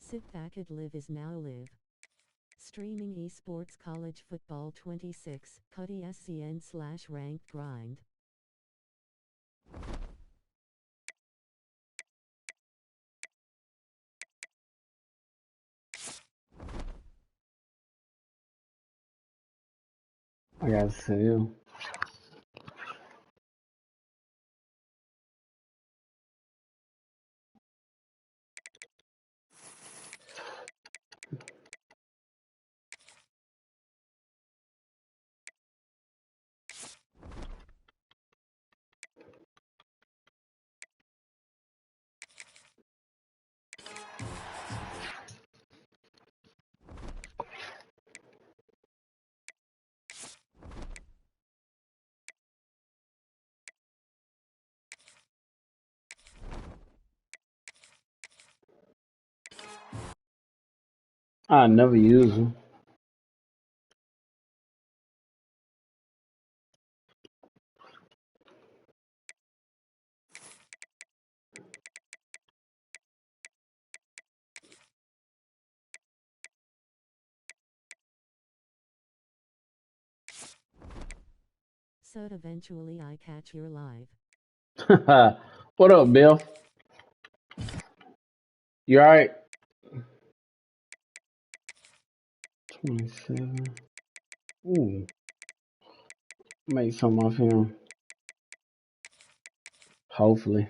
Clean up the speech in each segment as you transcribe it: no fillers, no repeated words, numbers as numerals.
Sit back and live is now live. Streaming esports college football 26, CUTTY SZN/ranked grind. I gotta see you. I never use them. So eventually I catch your live. What up, Bill? You alright? 27. Ooh, make some off him. Hopefully.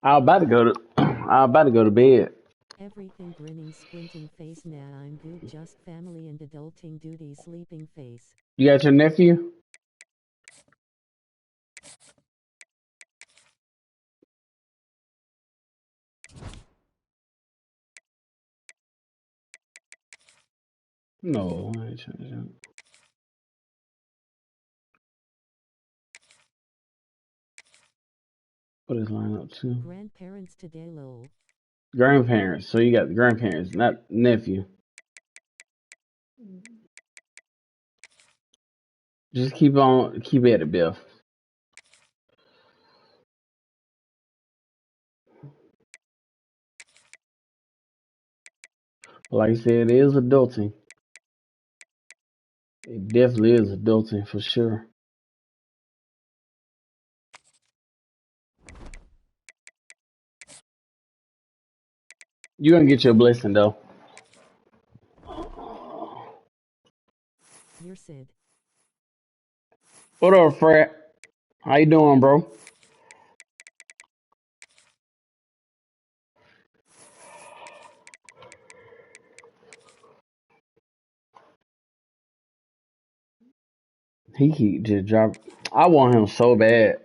I was about to go to I was about to go to bed. Everything grinning squinting face nah I'm good just family and adulting duty sleeping face. You got your nephew? No, I ain't changing. What is line up to? Grandparents today lol. Grandparents. So you got the grandparents, not nephew. Just keep at it, Bill. Like I said, it is adulting. It definitely is adulting for sure. You're gonna get your blessing though. You're Sid. What up, Fred? How you doing, bro? He keep just drop. I want him so bad.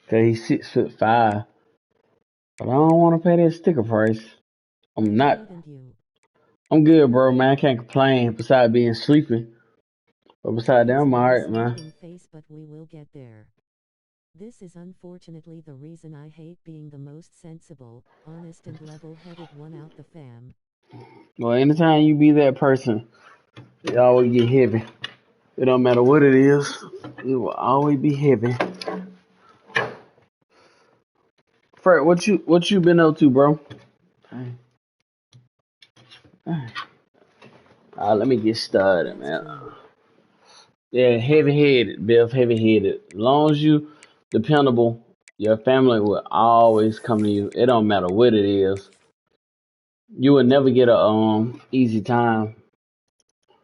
Cause he's 6'5", but I don't want to pay that sticker price. I'm not. Good and you. I'm good, bro, man. I can't complain. Besides being sleepy, but besides that, It's I'm not a alright, man. sleeping face but we will get there. This is unfortunately the reason I hate being the most sensible, honest and level-headed one out the fam. Well, anytime you be that person, it always get heavy. It don't matter what it is. It will always be heavy. Fred, what you been up to, bro? Let me get started, That's man. true. Yeah, heavy headed, Biff, heavy headed. As long as you dependable, your family will always come to you. It don't matter what it is. You will never get a easy time.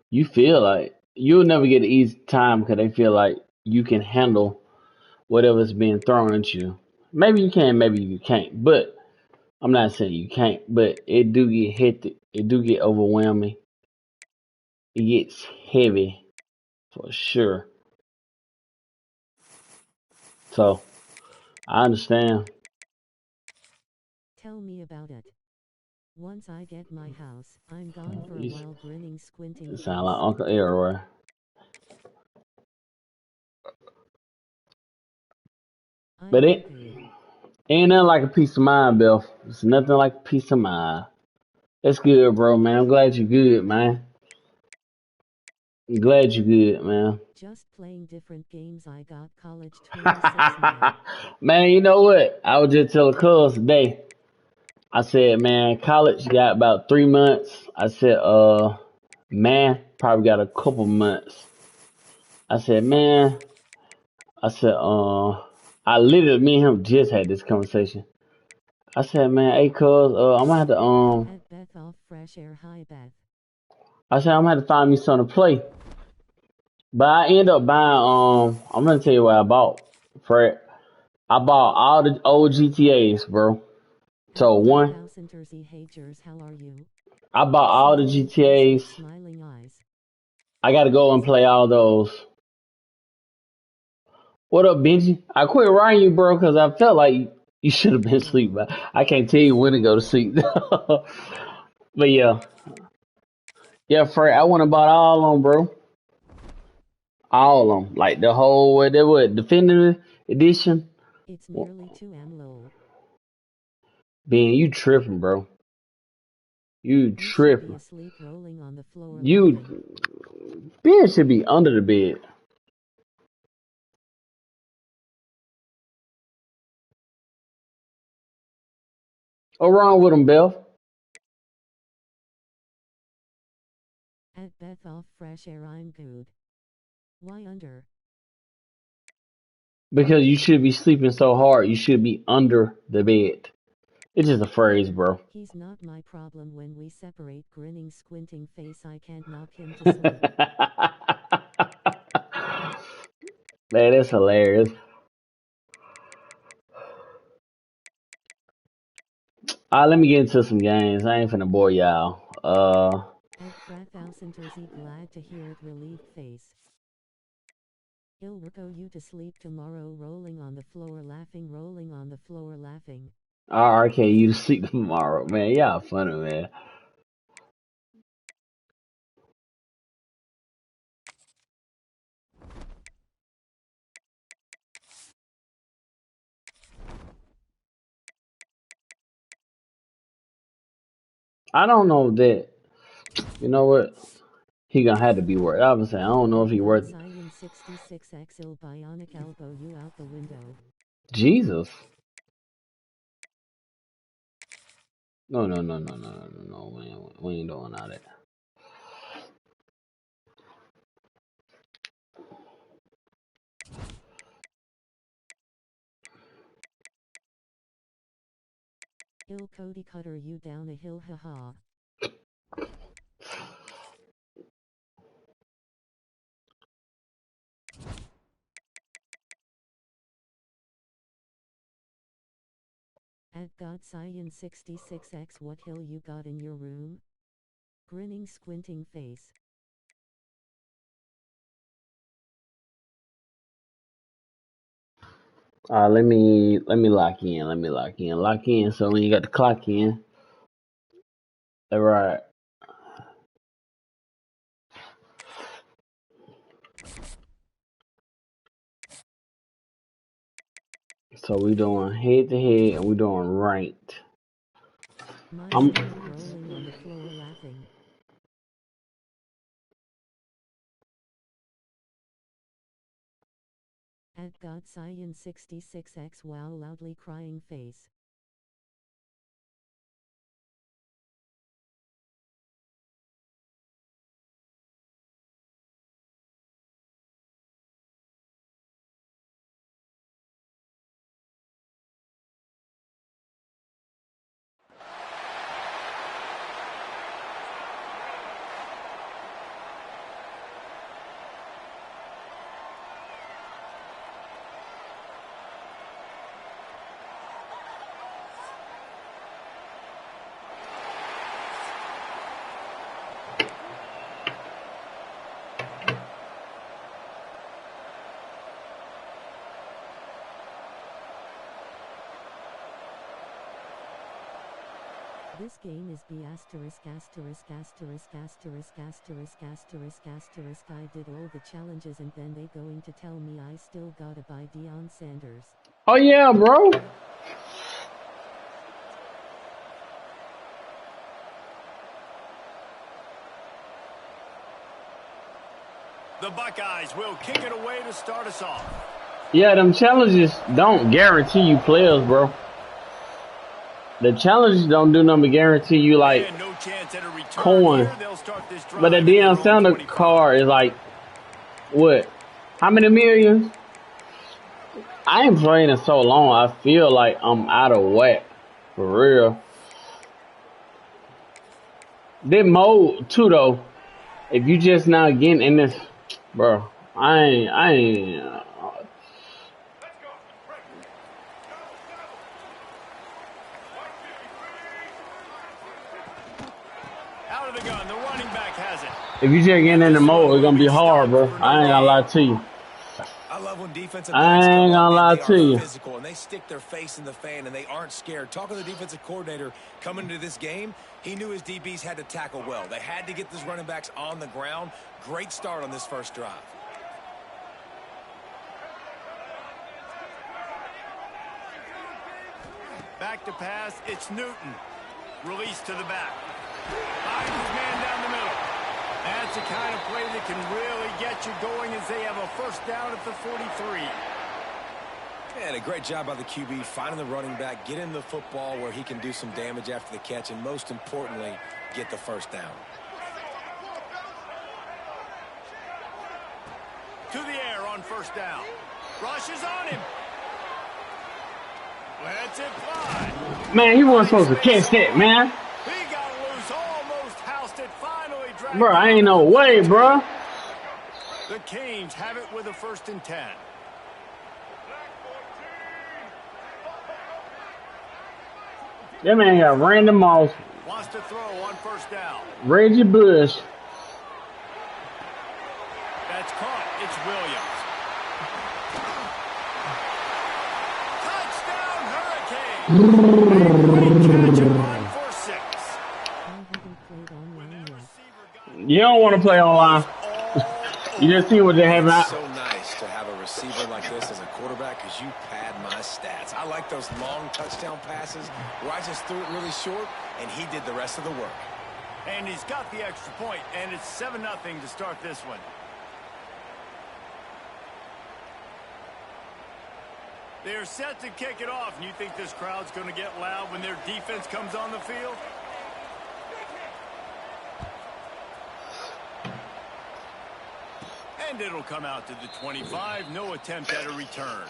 You will never get an easy time because they feel like you can handle whatever's being thrown at you. Maybe you can, maybe you can't. But I'm not saying you can't. But it do get hectic. It do get overwhelming. It gets heavy for sure. So I understand. Tell me about it. Once I get my house, I'm gone for a You while grinning squinting sound like face. Uncle Elroy. I'm But all it good. ain't nothing like a peace of mind, Bill. It's nothing like a peace of mind. That's good, bro, man. I'm glad you're good, man. I'm glad you good, man. Just playing different games. I got college 26 man. Man, you know what? I was just telling Cuz today. I said, man, college got about 3 months. I said, man, probably got a couple months. I said, man, I said, I literally, me and him just had this conversation. I said, man, hey, cuz, I'm gonna have to, At Beth off fresh air. Hi Beth. I said, I'm gonna have to find me something to play. But I end up buying, I'm gonna tell you what I bought, Fred. I bought all the old GTAs, bro. At So one, 3000 Jersey. Hey Jers, how are you? I bought all the Smiling face with GTAs. smiling eyes. I gotta go and play all those. What up, Benji? I quit writing you, bro, because I felt like you should have been asleep. Lol. But I can't tell you when to go to sleep. But yeah, yeah, Fred, I went and bought all of them, bro. All of them, like the whole what definitive edition. It's nearly 2 am lol. Ben, you tripping, bro? You You should be tripping? asleep rolling on the floor You laughing. Ben should be under the bed. What's wrong with him, Beth? At Beth off fresh air. I'm good. Why under? Because you should be sleeping so hard. You should be under the bed. It's just a phrase, bro. He's not my problem when we separate. Grinning squinting face. I can't knock him to sleep. Man, that's hilarious. Let me get into some games. I ain't finna bore y'all. At Frathousenters. Glad to hear it. Relieved face. He'll go you to sleep tomorrow. Rolling on the floor laughing. Rolling on the floor laughing. RK, you to sleep tomorrow, man. Y'all funny, man. I don't know that. You know what? He gonna have to be worth it. I was saying, I don't know if At he God worth it. Cyan 66X. Ill bionic elbow you out the window. Jesus. No, no, no, no, no, no, no, no. We ain't doing all that. He'll Cody cutter you down a hill. Haha. At God Cyan 66X. What hill you got in your room? Grinning squinting face. Let me lock in. Let me lock in. Lock in. So when you got the clock in, all right. So we doing head to head and we doing ranked. My I'm stomach rolling on the floor laughing. At God Cyan 66X. Wow loudly crying face. This game is B asterisk asterisk asterisk asterisk asterisk asterisk asterisk. I did all the challenges and then they going to tell me I still gotta buy Deion Sanders. Oh yeah, bro. The Buckeyes will kick it away to start us off. Yeah, them challenges don't guarantee you players, bro. The challenges don't do nothing but guarantee you like no chance at a return coin. here. They'll start this drive But the Deion Sanders card is like what? How many millions? I ain't playing in so long. I feel like I'm out of whack for real. This mode too, though. If you just now getting in this, bro, I ain't. Out of the gun, the running back has it. If you just getting in the mode, it's gonna be hard, bro. I ain't gonna lie to you. I love when defensive I ain't gonna lie to you. Physical and they stick their face in the fan and they aren't scared. Talking to the defensive coordinator coming into this game, he knew his DBs had to tackle well. They had to get these running backs on the ground. Great start on this first drive. Back to pass, it's Newton. Release to the back. Finds his man down the middle. That's the kind of play that can really get you going as they have a first down at the 43. And a great job by the QB finding the running back, getting the football where he can do some damage after the catch, and most importantly, get the first down. To the air on first down. Rushes on him. Lets it fly. Man, he wasn't supposed to catch that, man. He got loose, almost housed it, finally dragged. Bro, I ain't no way, bro. The Canes have it with a 1st and 10. That man got Randy Moss, Wants to throw on first down. Reggie Bush. That's caught. It's Williams. Touchdown, Hurricane. For 6. You don't want to play online. You just see what they have out. So nice to have a receiver like this as a quarterback because you pad my stats. I like those long touchdown passes where I just threw it really short and he did the rest of the work. And he's got the extra point, and it's 7-0 to start this one. They're set to kick it off, and you think this crowd's going to get loud when their defense comes on the field? And it'll come out to the 25. No attempt at a return.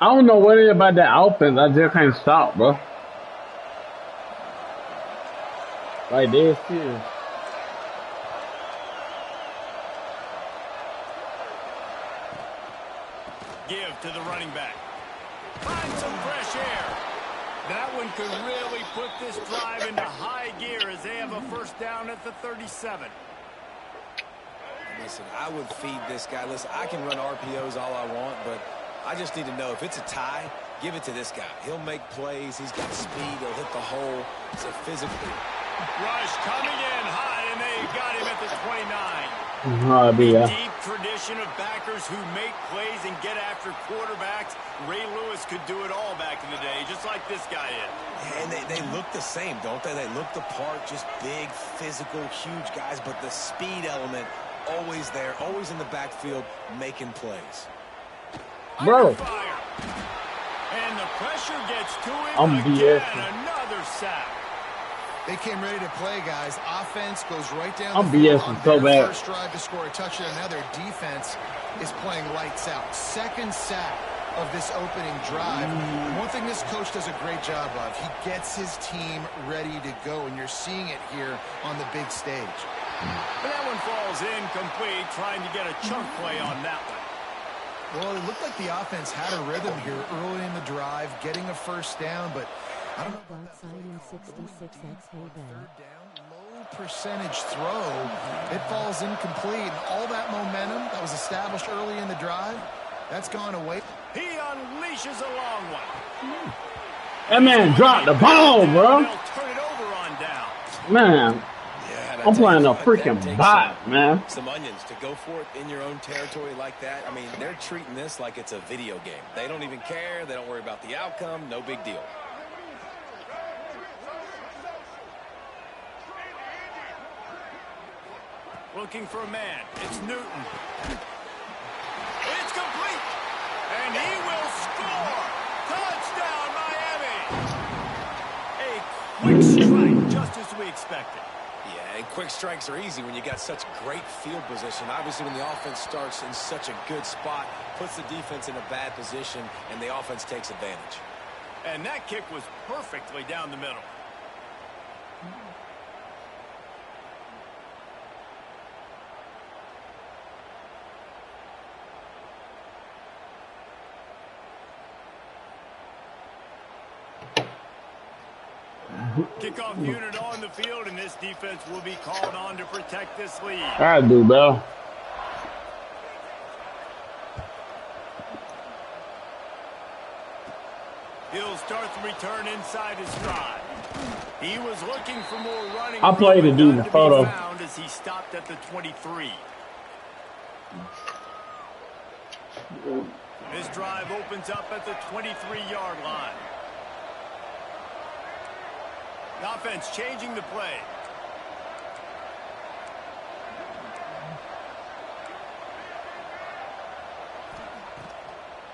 I don't know what it is about that offense. I just can't stop, bro. Like this here. Give to the running back. Find some fresh air. That one could really put this drive into high gear as they have a first down at the 37. Listen, I would feed this guy. Listen, I can run RPOs all I want, but I just need to know if it's a tie, give it to this guy. He'll make plays. He's got speed. He'll hit the hole. It's a physical. Rush coming in high, and they got him at the 29. Deep tradition of backers who make plays and get after quarterbacks. Ray Lewis could do it all back in the day, just like this guy is. And they look the same, don't they? They look the part, just big, physical, huge guys, but the speed element always there, always in the backfield, making plays. Bro. And the pressure gets to him I'm again. BS. Another sack. They came ready to play, guys. Offense goes right down I'm the field BSing on so their bad. first drive to score a touchdown. Now their defense is playing lights out. Second sack of this opening drive. One thing this coach does a great job of, he gets his team ready to go, and you're seeing it here on the big stage. But that one falls incomplete, trying to get a chunk play on that one. Well, it looked like the offense had a rhythm here early in the drive, getting a first down, but I don't know about that play call. 66 X Third down, low percentage throw. It falls incomplete. All that momentum that was established early in the drive, that's gone away. He unleashes a long one. That man dropped the ball, bro. They'll turn it over on down. Man, Yeah, I'm playing a freaking bot, man. Some onions to go for it in your own territory like that. I mean, they're treating this like it's a video game. They don't even care. They don't worry about the outcome. No big deal. Looking for a man. It's Newton. It's complete. And he will score. Touchdown, Miami. A quick strike, just as we expected. Yeah, and quick strikes are easy when you got such great field position. Obviously, when the offense starts in such a good spot, puts the defense in a bad position, and the offense takes advantage. And that kick was perfectly down the middle. Kickoff unit on the field, and this defense will be called on to protect this lead. I do, bro. He'll start the return inside his stride. He was looking for more running. I played the dude in the photo. Found as he stopped at the 23. This drive opens up at the 23-yard line. The offense changing the play.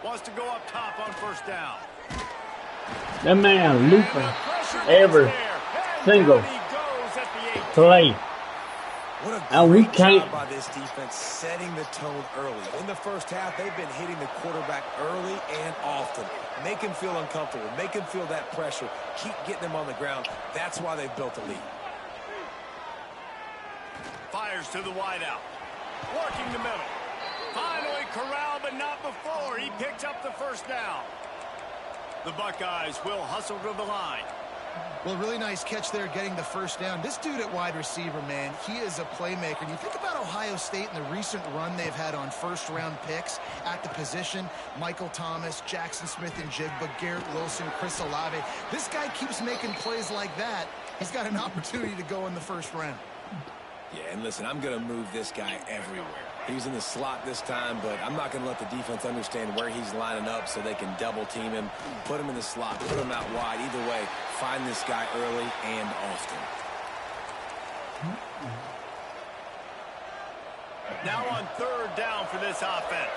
Wants to go up top on first down. That man looping every single play. What a And we great can't. job by this defense setting the tone early. In the first half, they've been hitting the quarterback early and often. Make him feel uncomfortable. Make him feel that pressure. Keep getting him on the ground. That's why they've built a lead. Fires to the wideout. Working the middle. Finally corralled, but not before. He picks up the first down. The Buckeyes will hustle to the line. Well, really nice catch there getting the first down. This dude at wide receiver, man, he is a playmaker. And you think about Ohio State and the recent run they've had on first-round picks at the position. Michael Thomas, Jackson Smith-Njigba, Garrett Wilson, Chris Olave. This guy keeps making plays like that. He's got an opportunity to go in the first round. Yeah, and listen, I'm going to move this guy everywhere. He's in the slot this time, but I'm not going to let the defense understand where he's lining up so they can double-team him, put him in the slot, put him out wide. Either way, find this guy early and often. Now on third down for this offense.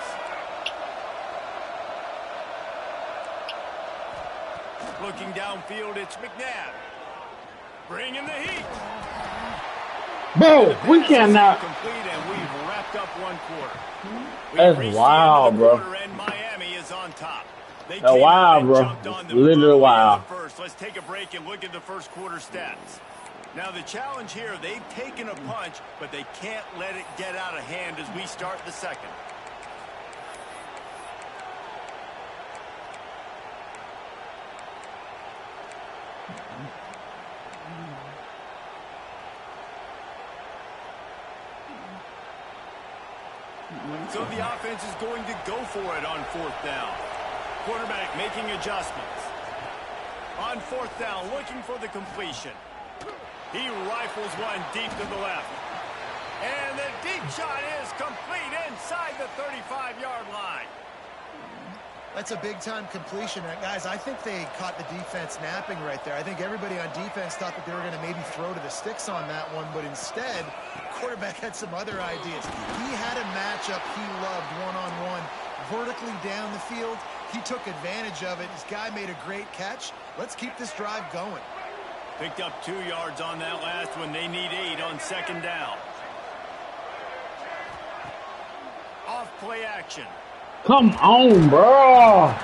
Looking downfield, it's McNabb. Bringing the heat. Bro, we cannot. Complete, and we've wrapped up one quarter. That's wild, bro. And Miami is on top. That's wild, bro. Literally wild. First, let's take a break and look at the first quarter stats. Now the challenge here, they've taken a punch, but they can't let it get out of hand as we start the second. So the offense is going to go for it on fourth down. Quarterback making adjustments. On fourth down, looking for the completion. He rifles one deep to the left. And the deep shot is complete inside the 35-yard line. That's a big-time completion. And guys, I think they caught the defense napping right there. I think everybody on defense thought that they were going to maybe throw to the sticks on that one, but instead, the quarterback had some other ideas. He had a matchup he loved one-on-one, vertically down the field. He took advantage of it. This guy made a great catch. Let's keep this drive going. Picked up 2 yards on that last one. They need 8 on second down. Off play action. Come on, bro.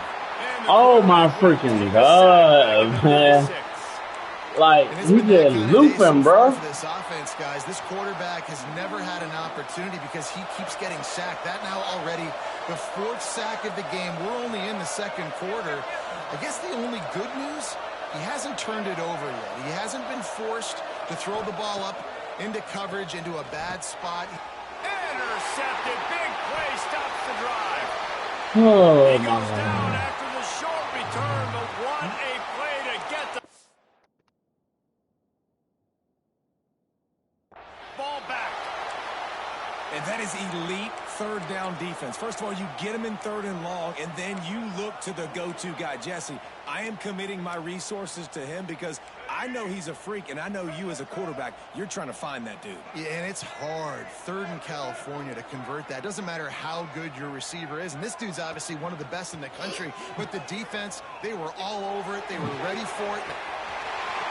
Oh, my freaking God, man. Like, he just looping, bro. For this offense, guys, this quarterback has never had an opportunity because he keeps getting sacked. That now already the 4th sack of the game. We're only in the second quarter. I guess the only good news, he hasn't turned it over yet. He hasn't been forced to throw the ball up into coverage, into a bad spot. Intercepted. Big play stops the drive. Oh, He goes down after the short return, but what a play to get the ball back. And that is elite third down defense. First of all, you get him in 3rd and long, and then you look to the go-to guy. Jesse, I am committing my resources to him because I know he's a freak, and I know you as a quarterback, you're trying to find that dude. Yeah, and it's hard, 3rd in California, to convert that. Doesn't matter how good your receiver is, and this dude's obviously one of the best in the country, but the defense, they were all over it. They were ready for it.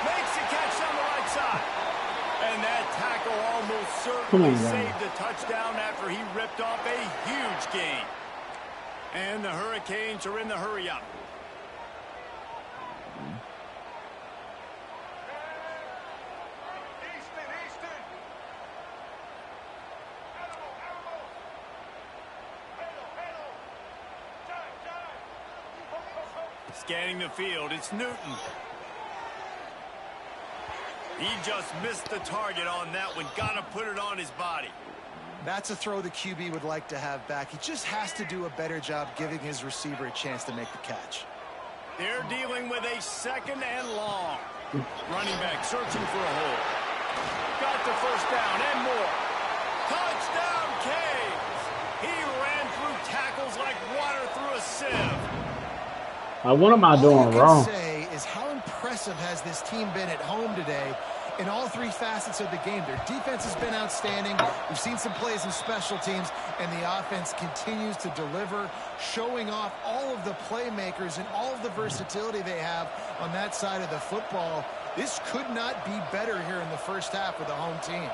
Makes the catch on the right side. And that tackle almost certainly saved the touchdown after he ripped off a huge gain. And the Hurricanes are in the hurry-up. Scanning the field, it's Newton. He just missed the target on that one. Got to put it on his body. That's a throw the QB would like to have back. He just has to do a better job giving his receiver a chance to make the catch. They're dealing with a 2nd and long. Running back searching for a hole. Got the first down and more. Touchdown, Canes. He ran through tackles like water through a sieve. What am I doing wrong? All you can say is how impressive has this team been at home today in all 3 facets of the game. Their defense has been outstanding. We've seen some plays in special teams, and the offense continues to deliver, showing off all of the playmakers and all of the versatility they have on that side of the football. This could not be better here in the first half with the home team.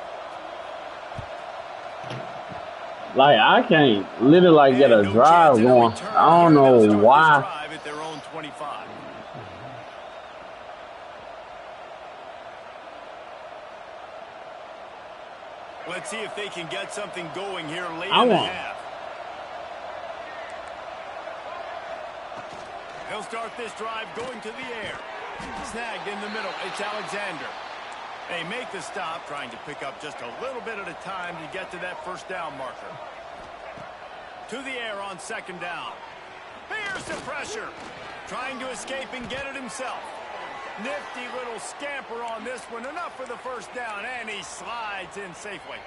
Like, I can't literally get a drive going. I don't know why. At their own 25. Let's see if they can get something going here late in the half. He'll start this drive going to the air. Snagged in the middle. It's Alexander. They make the stop, trying to pick up just a little bit at a time to get to that first down marker. To the air on 2nd down. Here's the pressure. Trying to escape and get it himself. Nifty little scamper on this one. Enough for the first down, and he slides in safely.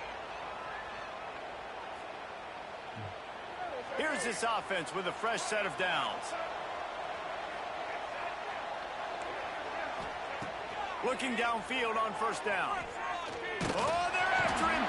Here's this offense with a fresh set of downs. Looking downfield on first down. Oh, they're after him.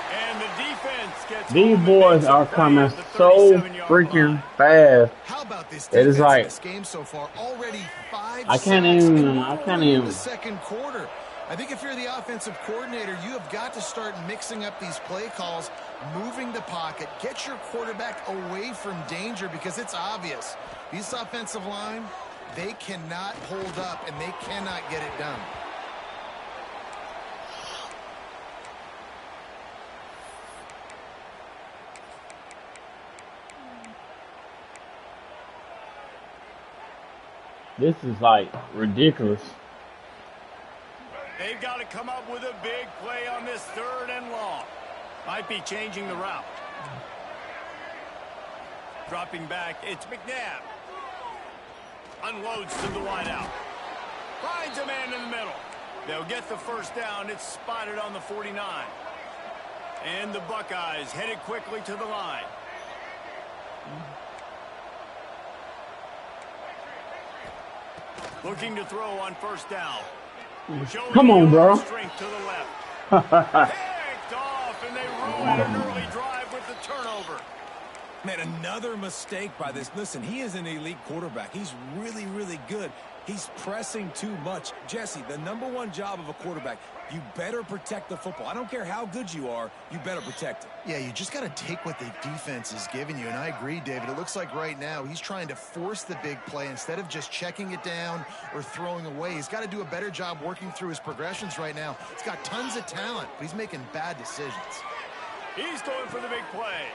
And the defense gets these boys are coming so freaking fast. How about this It is like this game so far? Already 5 I can't even the second quarter. I think if you're the offensive coordinator, you have got to start mixing up these play calls, moving the pocket, get your quarterback away from danger, because it's obvious. These offensive line, they cannot hold up, and they cannot get it done. This is like ridiculous. They've got to come up with a big play on this 3rd and long. Might be changing the route. Dropping back, it's McNabb. Unloads to the wideout. Finds a man in the middle. They'll get the first down. It's spotted on the 49. And the Buckeyes headed quickly to the line. Looking to throw on first down. Come on, bro. Strength to the left. Picked off, and they ruin an early drive with the turnover. Man, another mistake by this. Listen, he is an elite quarterback. He's really, really good. He's pressing too much. Jesse, the #1 job of a quarterback, you better protect the football. I don't care how good you are, you better protect it. Yeah, you just got to take what the defense is giving you, and I agree, David. It looks like right now he's trying to force the big play instead of just checking it down or throwing away. He's got to do a better job working through his progressions right now. He's got tons of talent, but he's making bad decisions. He's going for the big play.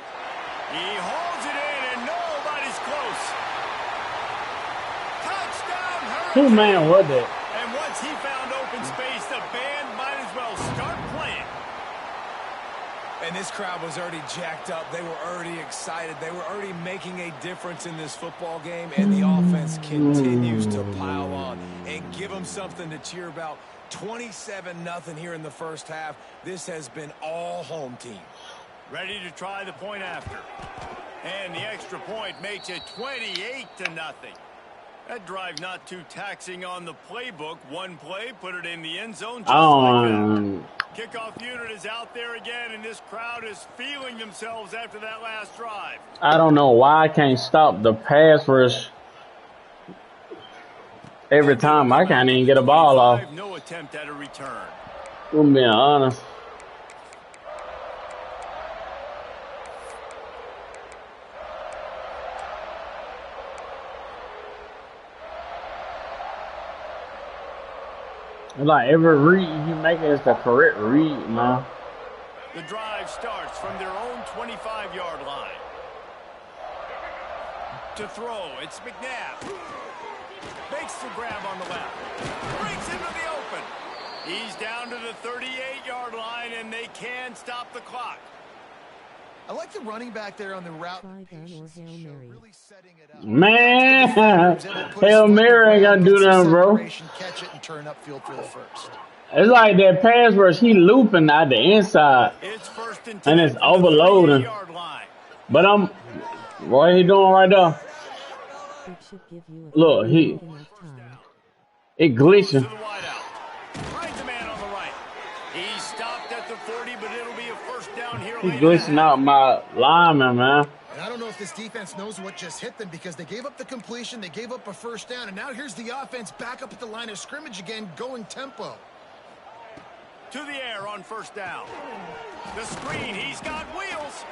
He holds it in, and nobody's close. Touchdown, Hurricanes. Who man was that? And once he found open space, the band might as well start playing. And this crowd was already jacked up. They were already excited. They were already making a difference in this football game, and the offense continues to pile on and give them something to cheer about. 27-0 here in the first half. This has been all home team. Ready to try the point after. And the extra point makes it 28-0. That drive not too taxing on the playbook. One play, put it in the end zone just like that. Kickoff unit is out there again, and this crowd is feeling themselves after that last drive. I don't know why I can't stop the pass rush every time. I can't even get a ball off. No attempt at a return. I'm being honest. It's like every read you make is the correct read, man. The drive starts from their own 25-yard line. To throw, it's McNabb. Makes the grab on the left. Breaks into the open. He's down to the 38-yard line, and they can stop the clock. I like the running back there on the route. Man, Hail Mary ain't got to do nothing, bro. Catch it and turn upfield for the first. It's like that pass rush, he looping out the inside, and it's overloading. But what he doing right there? Look, it glitching. He's stopped at the 40, but it'll be a first down here. He's glitching out my lineman, man. And I don't know if this defense knows what just hit them because they gave up the completion, they gave up a first down, and now here's the offense back up at the line of scrimmage again, going tempo. To the air on first down. The screen, he's got wheels.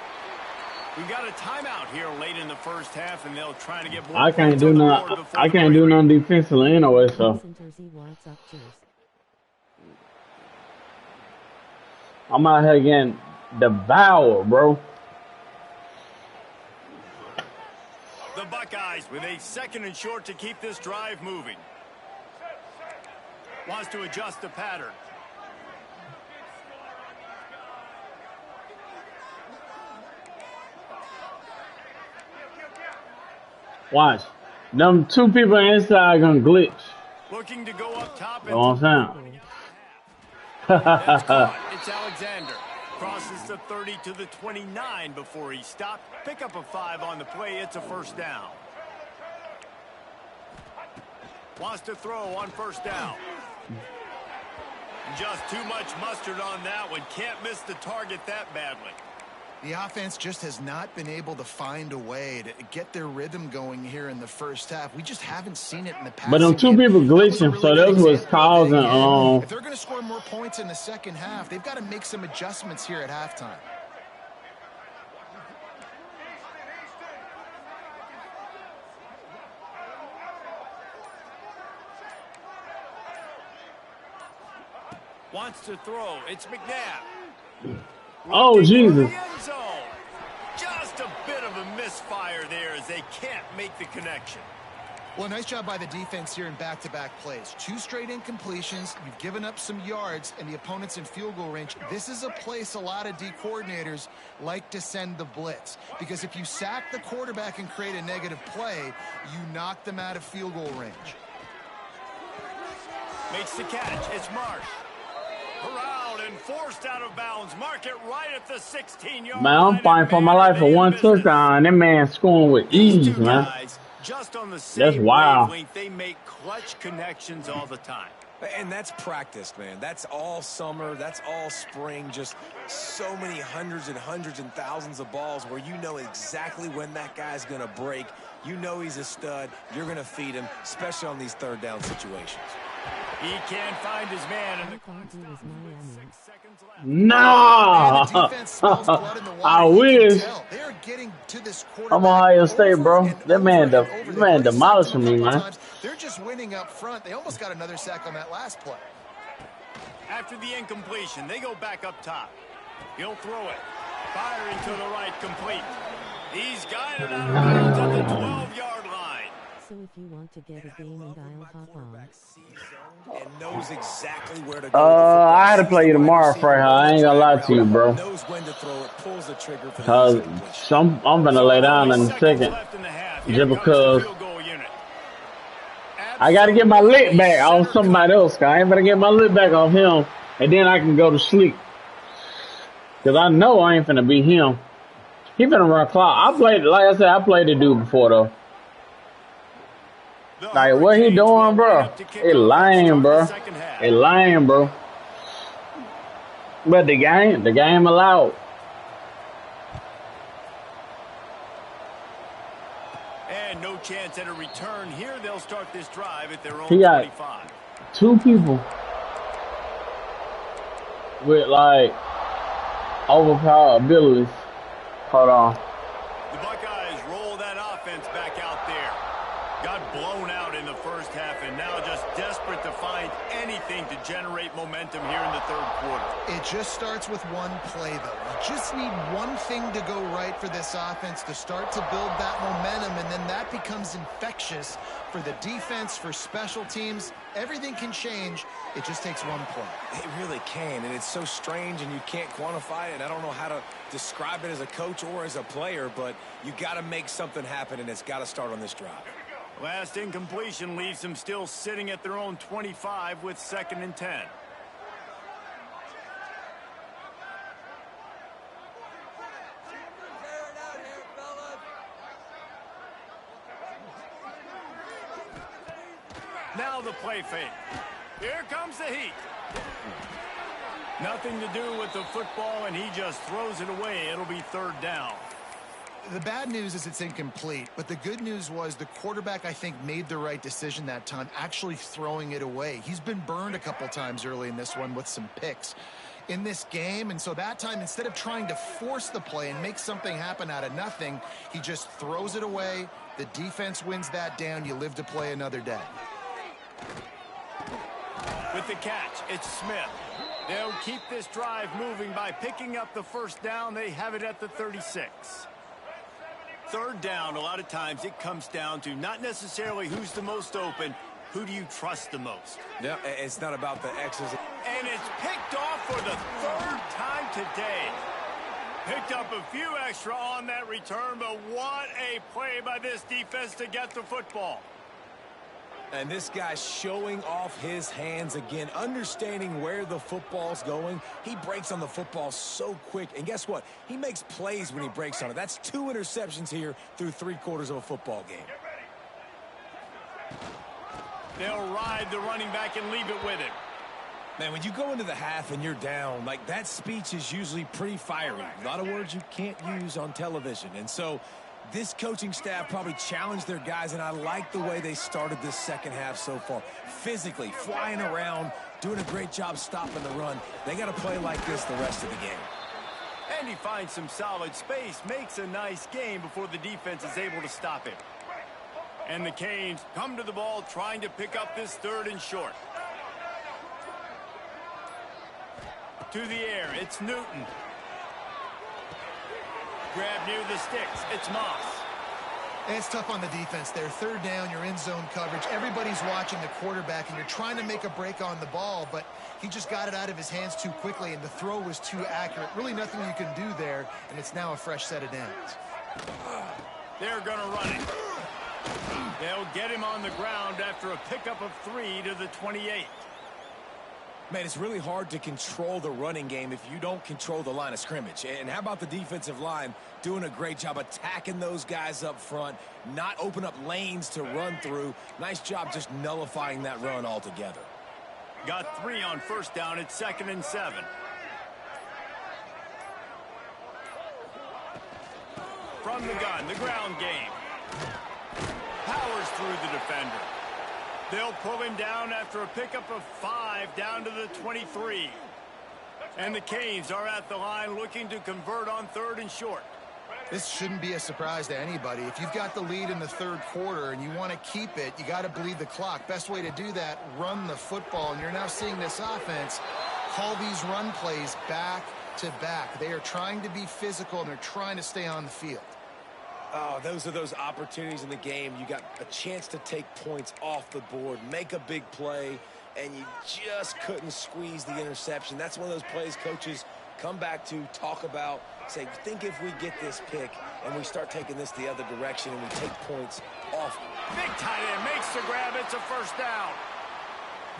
We've got a timeout here late in the first half, and they'll try to get more. I can't do nothing defensively anyway, so I'm out here getting devoured, bro. The Buckeyes with a 2nd and short to keep this drive moving. Wants to adjust the pattern. Watch. Them two people inside are gonna glitch. Looking to go up top. You know what I'm saying? That's caught. It's Alexander. Crosses the 30 to the 29 before he stopped. Pick up a 5 on the play. It's a first down. Wants to throw on first down. Just too much mustard on that one. Can't miss the target that badly. The offense just has not been able to find a way to get their rhythm going here in the first half. We just haven't seen it in the past. But them two people glitching, so that's what's causing. If they're going to score more points in the second half, they've got to make some adjustments here at halftime. Wants to throw. It's McNabb. Oh, Jesus. Just a bit of a misfire there as they can't make the connection. Well, nice job by the defense here in back-to-back plays. 2 straight incompletions. You've given up some yards, and the opponent's in field goal range. This is a place a lot of D coordinators like to send the blitz, because if you sack the quarterback and create a negative play, you knock them out of field goal range. Makes the catch. It's Marsh. Corralled and forced out of bounds. Mark it right at the 16-yard line. Man, I'm fighting for my life for one touchdown. That man scoring with ease, man. Just on the same That's wild. wavelength, they make clutch connections all the time. And that's practice, man. That's all summer. That's all spring. Just so many hundreds and thousands of balls where you know exactly when that guy's going to break. You know he's a stud. You're going to feed him, especially on these third down situations. He can't find his man, and the clock stops. 6 seconds left. Nah. I wish. They're getting to this I'm Ohio State, bro. That man demolishing me, man. They're just winning up front. They almost got another sack on that last play. After the incompletion, they go back up top. He'll throw it. Firing to the right, complete. He's guided out of bounds at the 12-yard line. So if you want to get a game and I'll hop on. And knows exactly where to go. I had to play you tomorrow, Frey. I ain't gonna lie to you, bro. Knows when to throw it, pulls the trigger for Cause I'm gonna lay down in a second. Just because I gotta get my lick back off somebody else. I ain't gonna get my lick back off him, and then I can go to sleep. Because I know I ain't finna be him. He finna run clock. I played, like I said, I played the dude before, though. The Like, what he Hurricanes doing, will line bro? up to kick It off and lame, start the bro. second half. It lame, bro. But the game allowed. And no chance at a return here. They'll start this drive at their own He got 25. 2 people with, like, overpowered abilities. Hold on. The Buckeyes roll that offense back out there. Got blown out in the first half and now just desperate to find anything to generate momentum here in the third quarter. It just starts with one play, though. You just need one thing to go right for this offense to start to build that momentum, and then that becomes infectious for the defense, for special teams. Everything can change. It just takes one play. It really can, and it's so strange, and you can't quantify it. I don't know how to describe it as a coach or as a player, but you got to make something happen, and it's got to start on this drive. Last incompletion leaves them still sitting at their own 25 with 2nd and 10. Now the play fake. Here comes the heat. Nothing to do with the football, and he just throws it away. It'll be 3rd down. The bad news is it's incomplete, but the good news was the quarterback, I think, made the right decision that time, actually throwing it away. He's been burned a couple times early in this one with some picks in this game, and so that time, instead of trying to force the play and make something happen out of nothing, he just throws it away. The defense wins that down. You live to play another day. With the catch, it's Smith. They'll keep this drive moving by picking up the 1st down. They have it at the 36. 3rd down, a lot of times it comes down to not necessarily who's the most open, who do you trust the most? Yeah, it's not about the X's. And it's picked off for the 3rd time today. Picked up a few extra on that return, but what a play by this defense to get the football. And this guy's showing off his hands again, understanding where the football's going. He breaks on the football so quick. And guess what? He makes plays when he breaks on it. That's 2 interceptions here through 3 quarters of a football game. They'll ride the running back and leave it with him. Man, when you go into the half and you're down, like that speech is usually pretty fiery. A lot of words you can't use on television. And so this coaching staff probably challenged their guys, and I like the way they started this second half so far. Physically, flying around, doing a great job stopping the run. They got to play like this the rest of the game. And he finds some solid space, makes a nice game before the defense is able to stop him. And the Canes come to the ball trying to pick up this 3rd and short. To the air, it's Newton. Grab near the sticks. It's Moss. And it's tough on the defense there. 3rd down, you're in zone coverage. Everybody's watching the quarterback, and you're trying to make a break on the ball, but he just got it out of his hands too quickly, and the throw was too accurate. Really nothing you can do there, and it's now a fresh set of downs. They're going to run it. They'll get him on the ground after a pickup of 3 to the 28. Man, it's really hard to control the running game if you don't control the line of scrimmage. And how about the defensive line doing a great job attacking those guys up front, not open up lanes to run through. Nice job just nullifying that run altogether. Got 3 on 1st down. It's 2nd and 7. From the gun, the ground game. Powers through the defender. They'll pull him down after a pickup of 5 down to the 23. And the Canes are at the line looking to convert on 3rd and short. This shouldn't be a surprise to anybody. If you've got the lead in the 3rd quarter and you want to keep it, you got to bleed the clock. Best way to do that, run the football. And you're now seeing this offense call these run plays back to back. They are trying to be physical, and they're trying to stay on the field. Oh, those are those opportunities in the game. You got a chance to take points off the board, make a big play, and you just couldn't squeeze the interception. That's one of those plays coaches come back to, talk about, say, think if we get this pick and we start taking this the other direction and we take points off. Big tight end makes the grab. It's a 1st down.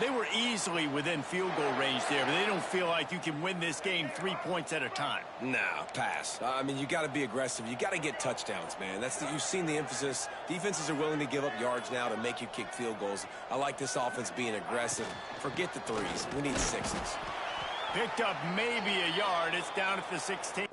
They were easily within field goal range there, but they don't feel like you can win this game 3 points at a time. Nah, pass. I mean, you got to be aggressive. You got to get touchdowns, man. You've seen the emphasis. Defenses are willing to give up yards now to make you kick field goals. I like this offense being aggressive. Forget the threes. We need sixes. Picked up maybe a yard. It's down at the 16.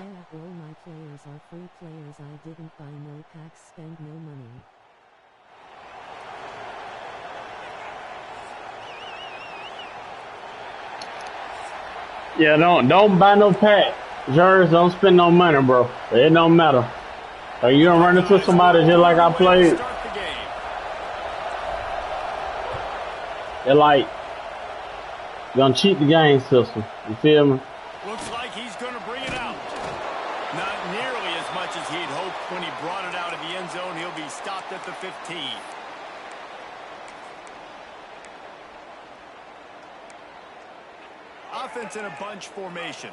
Yeah, all my players are free players. I didn't buy no packs, spend no money. Yeah, don't buy no pack. Jers, don't spend no money, bro. It don't matter. Are you gonna run into somebody just like I played? They're like gonna cheat the game system. You feel me? Looks like he's going to bring it out. Not nearly as much as he'd hoped when he brought it out of the end zone. He'll be stopped at the 15. Offense in a bunch formation.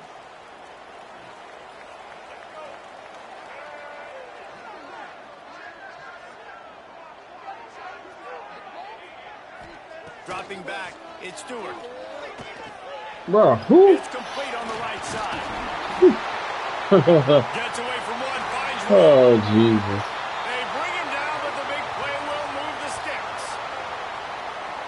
Dropping back, it's Stewart. Bro, who? It's complete on the right side. Gets away from one, finds one. Oh, Jesus. They bring him down, but the big play will move the sticks.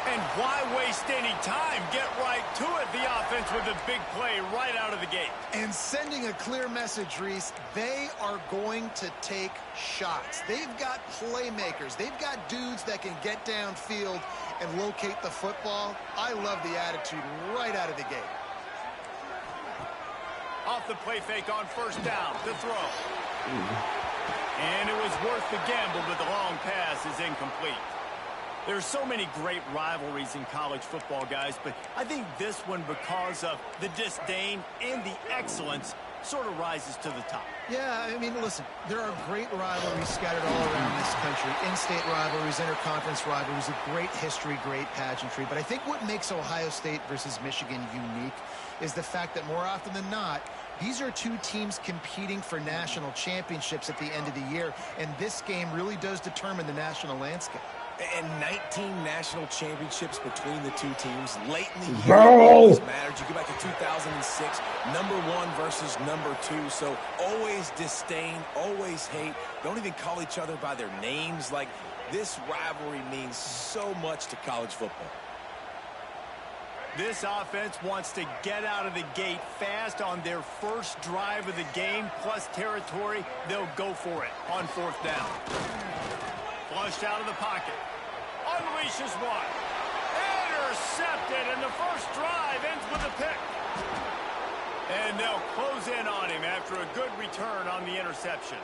And why waste any time? Get right to it, the offense, with a big play right out of the gate. And sending a clear message, Reese, they are going to take shots. They've got playmakers. They've got dudes that can get downfield and locate the football. I love the attitude right out of the gate. Off the play fake on first down, the throw. And it was worth the gamble, but the long pass is incomplete. There's so many great rivalries in college football, guys, but I think this one, because of the disdain and the excellence, sort of rises to the top. Yeah, I mean, listen, there are great rivalries scattered all around this country. In-state rivalries, interconference rivalries, a great history, great pageantry. But I think what makes Ohio State versus Michigan unique is the fact that more often than not, these are two teams competing for national championships at the end of the year, and this game really does determine the national landscape. And 19 national championships between the two teams late in the year. Bro. Always mattered. You go back to 2006, #1 versus #2. So always disdain, always hate. Don't even call each other by their names. Like, this rivalry means so much to college football. This offense wants to get out of the gate fast on their first drive of the game, plus territory. They'll go for it on fourth down. Flushed out of the pocket. Unleashes one. Intercepted, and the first drive ends with a pick. And they'll close in on him after a good return on the interception.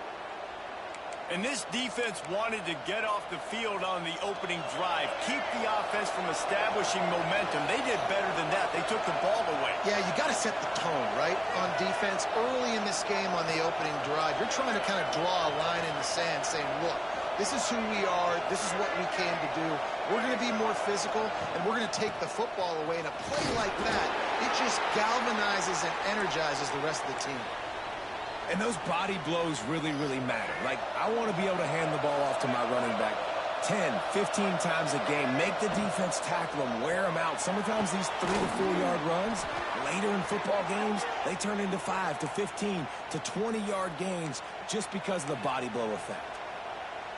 And this defense wanted to get off the field on the opening drive, keep the offense from establishing momentum. They did better than that. They took the ball away. Yeah, you got to set the tone, right, on defense. Early in this game on the opening drive, you're trying to kind of draw a line in the sand saying, look, this is who we are. This is what we came to do. We're going to be more physical, and we're going to take the football away. And a play like that, it just galvanizes and energizes the rest of the team. And those body blows really, really matter. Like, I want to be able to hand the ball off to my running back 10, 15 times a game. Make the defense tackle them, wear them out. Sometimes these 3 to 4 yard runs, later in football games, they turn into 5 to 15 to 20 yard gains just because of the body blow effect.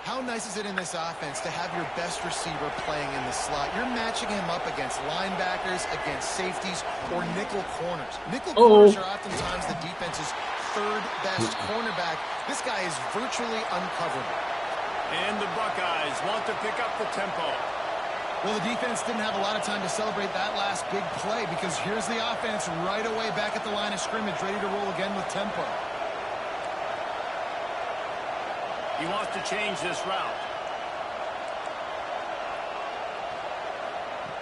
How nice is it in this offense to have your best receiver playing in the slot? You're matching him up against linebackers, against safeties, or nickel corners. Nickel corners are oftentimes the defense's third best cornerback. This guy is virtually uncoverable. And the Buckeyes want to pick up the tempo. Well, the defense didn't have a lot of time to celebrate that last big play because here's the offense right away back at the line of scrimmage, ready to roll again with tempo. He wants to change this route.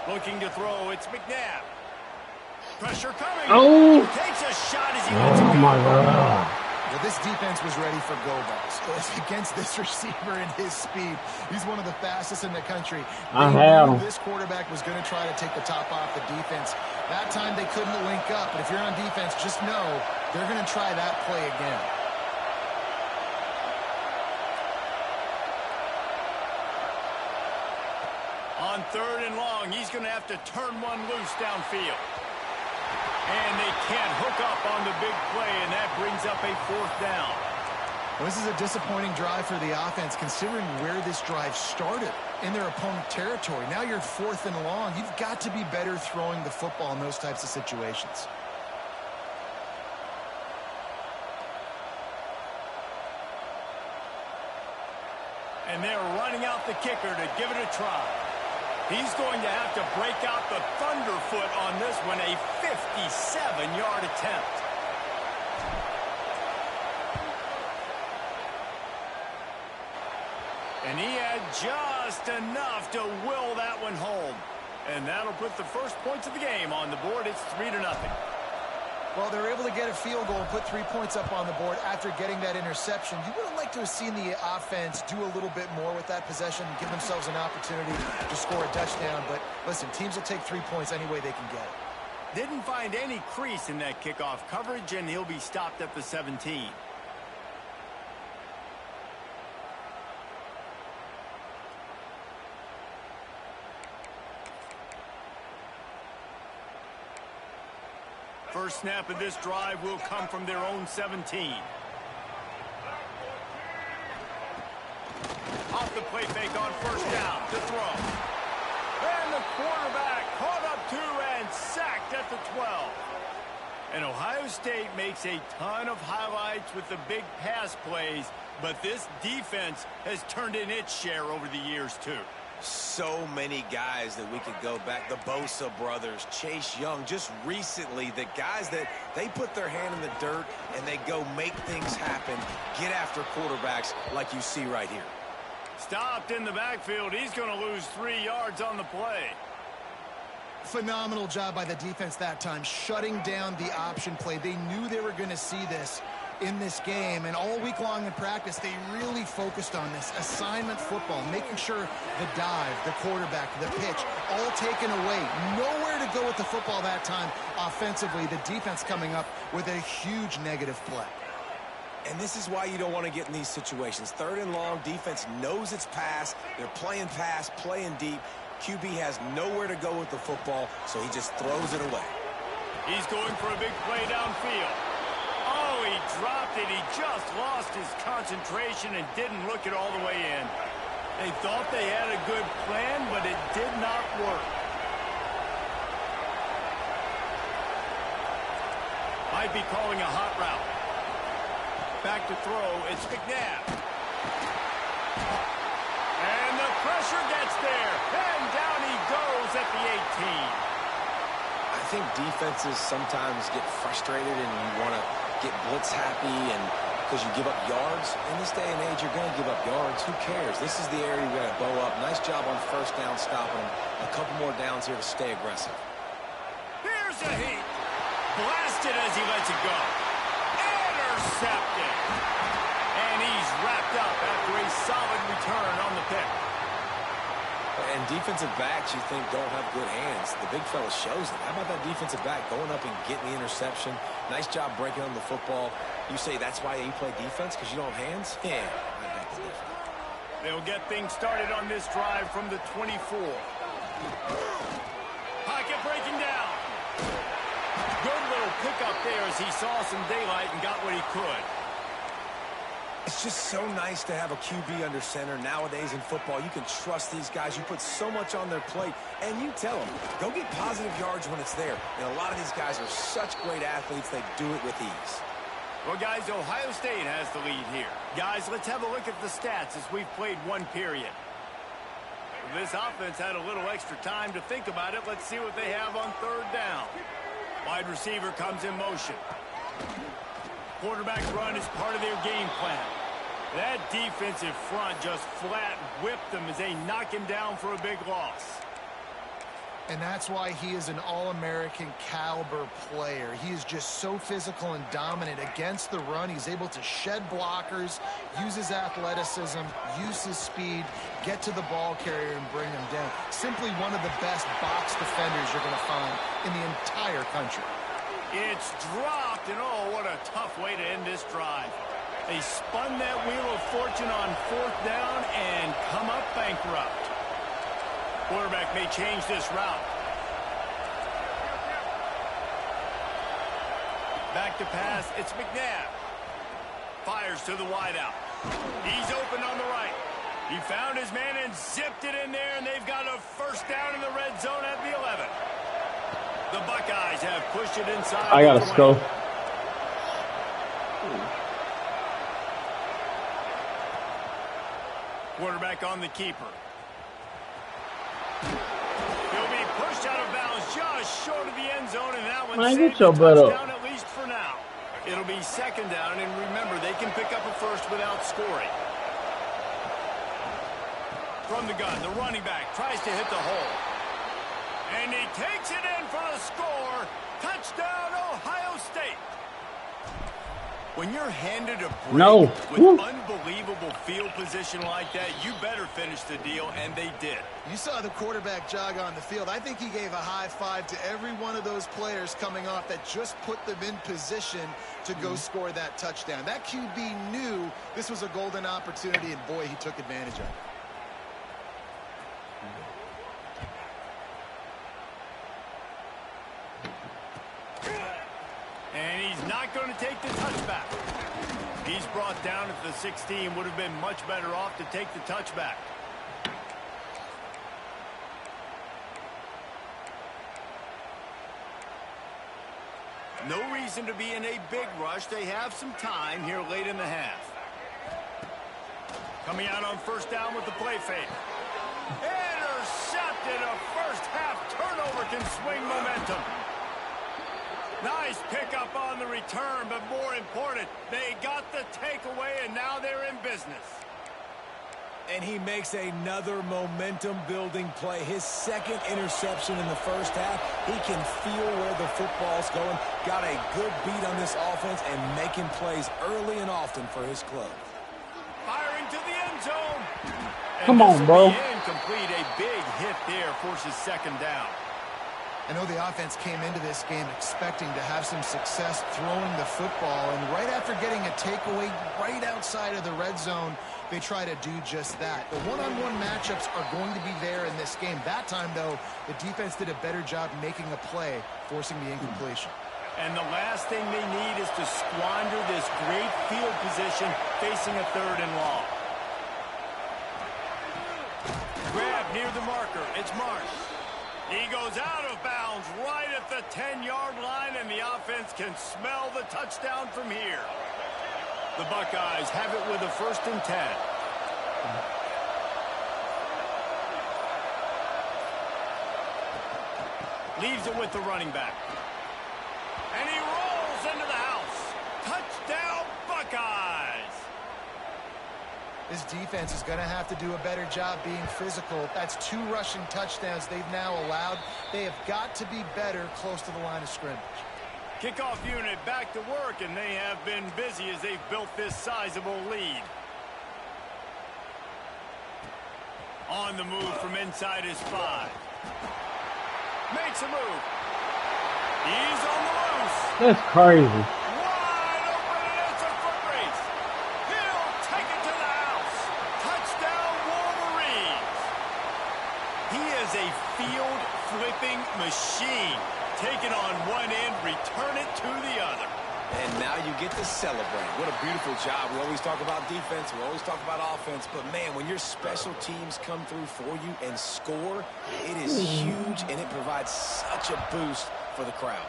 Looking to throw, it's McNabb. Pressure coming. Oh! Takes a shot as he lets it go. Oh my God. Well, this defense was ready for go balls. Against this receiver and his speed, he's one of the fastest in the country. I had him. This quarterback was going to try to take the top off the defense. That time they couldn't link up, but if you're on defense, just know they're going to try that play again. On 3rd and long, he's going to have to turn one loose downfield. And they can't hook up on the big play, and that brings up a 4th down. Well, this is a disappointing drive for the offense, considering where this drive started in their opponent territory. Now you're 4th and long. You've got to be better throwing the football in those types of situations. And they're running out the kicker to give it a try. He's going to have to break out the thunderfoot on this one, a 57-yard attempt. And he had just enough to will that one home. And that'll put the first points of the game on the board. It's 3-0. Well, they're able to get a field goal and put 3 points up on the board after getting that interception. You would have liked to have seen the offense do a little bit more with that possession and give themselves an opportunity to score a touchdown. But listen, teams will take 3 points any way they can get it. Didn't find any crease in that kickoff coverage, and he'll be stopped at the 17. First snap of this drive will come from their own 17. Off the play fake on 1st down to throw. And the quarterback caught up 2 and sacked at the 12. And Ohio State makes a ton of highlights with the big pass plays, but this defense has turned in its share over the years too. So many guys that we could go back. The Bosa brothers, Chase Young, just recently, the guys that they put their hand in the dirt and they go make things happen, get after quarterbacks like you see right here. Stopped in the backfield. He's going to lose 3 yards on the play. Phenomenal job by the defense that time, shutting down the option play. They knew they were going to see this in this game, and all week long in practice they really focused on this assignment football, making sure the dive, the quarterback, the pitch, all taken away. Nowhere to go with the football that time offensively. The defense coming up with a huge negative play. And this is why you don't want to get in these situations. 3rd and long, defense knows it's pass. They're playing pass, playing deep. QB has nowhere to go with the football, so he just throws it away. He's going for a big play downfield. Oh, he dropped it. He just lost his concentration and didn't look it all the way in. They thought they had a good plan, but it did not work. Might be calling a hot route. Back to throw, it's McNabb. And the pressure gets there. And down he goes at the 18. I think defenses sometimes get frustrated and you want to get blitz happy and because you give up yards. In this day and age, you're going to give up yards. Who cares? This is the area you're going to bow up. Nice job on 1st down stopping them. A couple more downs here to stay aggressive. Here's a heat. Blasted as he lets it go. Intercepted. And he's wrapped up after a solid return on the pick. And defensive backs you think don't have good hands. The big fella shows it. How about that defensive back going up and getting the interception? Nice job breaking on the football. You say that's why you play defense because you don't have hands? Yeah, I beg to differ. They'll get things started on this drive from the 24. Pocket breaking down. Good little pickup there as he saw some daylight and got what he could. It's just so nice to have a QB under center nowadays in football. You can trust these guys. You put so much on their plate, and you tell them, go get positive yards when it's there. And a lot of these guys are such great athletes, they do it with ease. Well, guys, Ohio State has the lead here. Guys, let's have a look at the stats as we've played one period. This offense had a little extra time to think about it. Let's see what they have on third down. Wide receiver comes in motion. Quarterback run is part of their game plan. That defensive front just flat whipped them as they knock him down for a big loss. And that's why he is an All-American caliber player. He is just so physical and dominant against the run. He's able to shed blockers, use his athleticism, use his speed, get to the ball carrier and bring him down. Simply one of the best box defenders you're going to find in the entire country. It's dropped, and oh, what a tough way to end this drive. They spun that wheel of fortune on fourth down and come up bankrupt. Quarterback may change this route. Back to pass, it's McNabb. Fires to the wideout. He's open on the right. He found his man and zipped it in there, and they've got a first down in the red zone at the 11. The Buckeyes have pushed it inside. I gotta go. Quarterback on the keeper. He'll be pushed out of bounds just short of the end zone, and that one saves a touchdown at least for now. It'll be second down, and remember, they can pick up a first without scoring. From the gun, the running back tries to hit the hole. And he takes it in for a score. Touchdown, Ohio State. When you're handed a break with unbelievable field position like that, you better finish the deal, and they did. You saw the quarterback jog on the field. I think he gave a high five to every one of those players coming off that just put them in position to go score that touchdown. That QB knew this was a golden opportunity, and boy, he took advantage of it. And he's not going to take the touchback. He's brought down at the 16. Would have been much better off to take the touchback. No reason to be in a big rush. They have some time here late in the half. Coming out on first down with the play fake. Intercepted. A first half turnover can swing momentum. Nice pickup on the return, but more important, they got the takeaway, and now they're in business. And he makes another momentum-building play. His second interception in the first half. He can feel where the football's going. Got a good beat on this offense and making plays early and often for his club. Firing to the end zone. Come on, bro. Incomplete. A big hit there forces second down. I know the offense came into this game expecting to have some success throwing the football, and right after getting a takeaway right outside of the red zone, they try to do just that. The one-on-one matchups are going to be there in this game. That time, though, the defense did a better job making a play, forcing the incompletion. And the last thing they need is to squander this great field position facing a third and long. Grab near the marker. It's Marsh. He goes out of bounds right at the 10-yard line, and the offense can smell the touchdown from here. The Buckeyes have it with a 1st and 10. Leaves it with the running back. And he rolls into the house. Touchdown, Buckeyes! This defense is going to have to do a better job being physical. That's 2 rushing touchdowns they've now allowed. They have got to be better close to the line of scrimmage. Kickoff unit back to work, and they have been busy as they've built this sizable lead. On the move from inside his 5. Makes a move. He's on the loose. That's crazy. Wide open, and it's a foot race. He'll take it to the house. Touchdown, Wolverines. He is a field-flipping machine. Take it on one end, return it to the other. And now you get to celebrate. What a beautiful job. We always talk about defense. We always talk about offense. But, man, when your special teams come through for you and score, it is huge, and it provides such a boost for the crowd.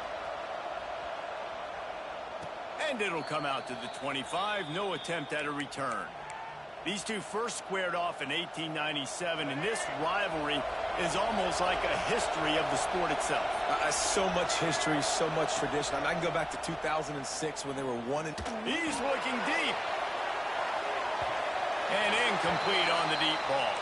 And And it'll come out to the 25. No attempt at a return. These two first squared off in 1897, and this rivalry is almost like a history of the sport itself. So much history, so much tradition. I mean, I can go back to 2006 when they were 1 and... He's looking deep. And incomplete on the deep ball.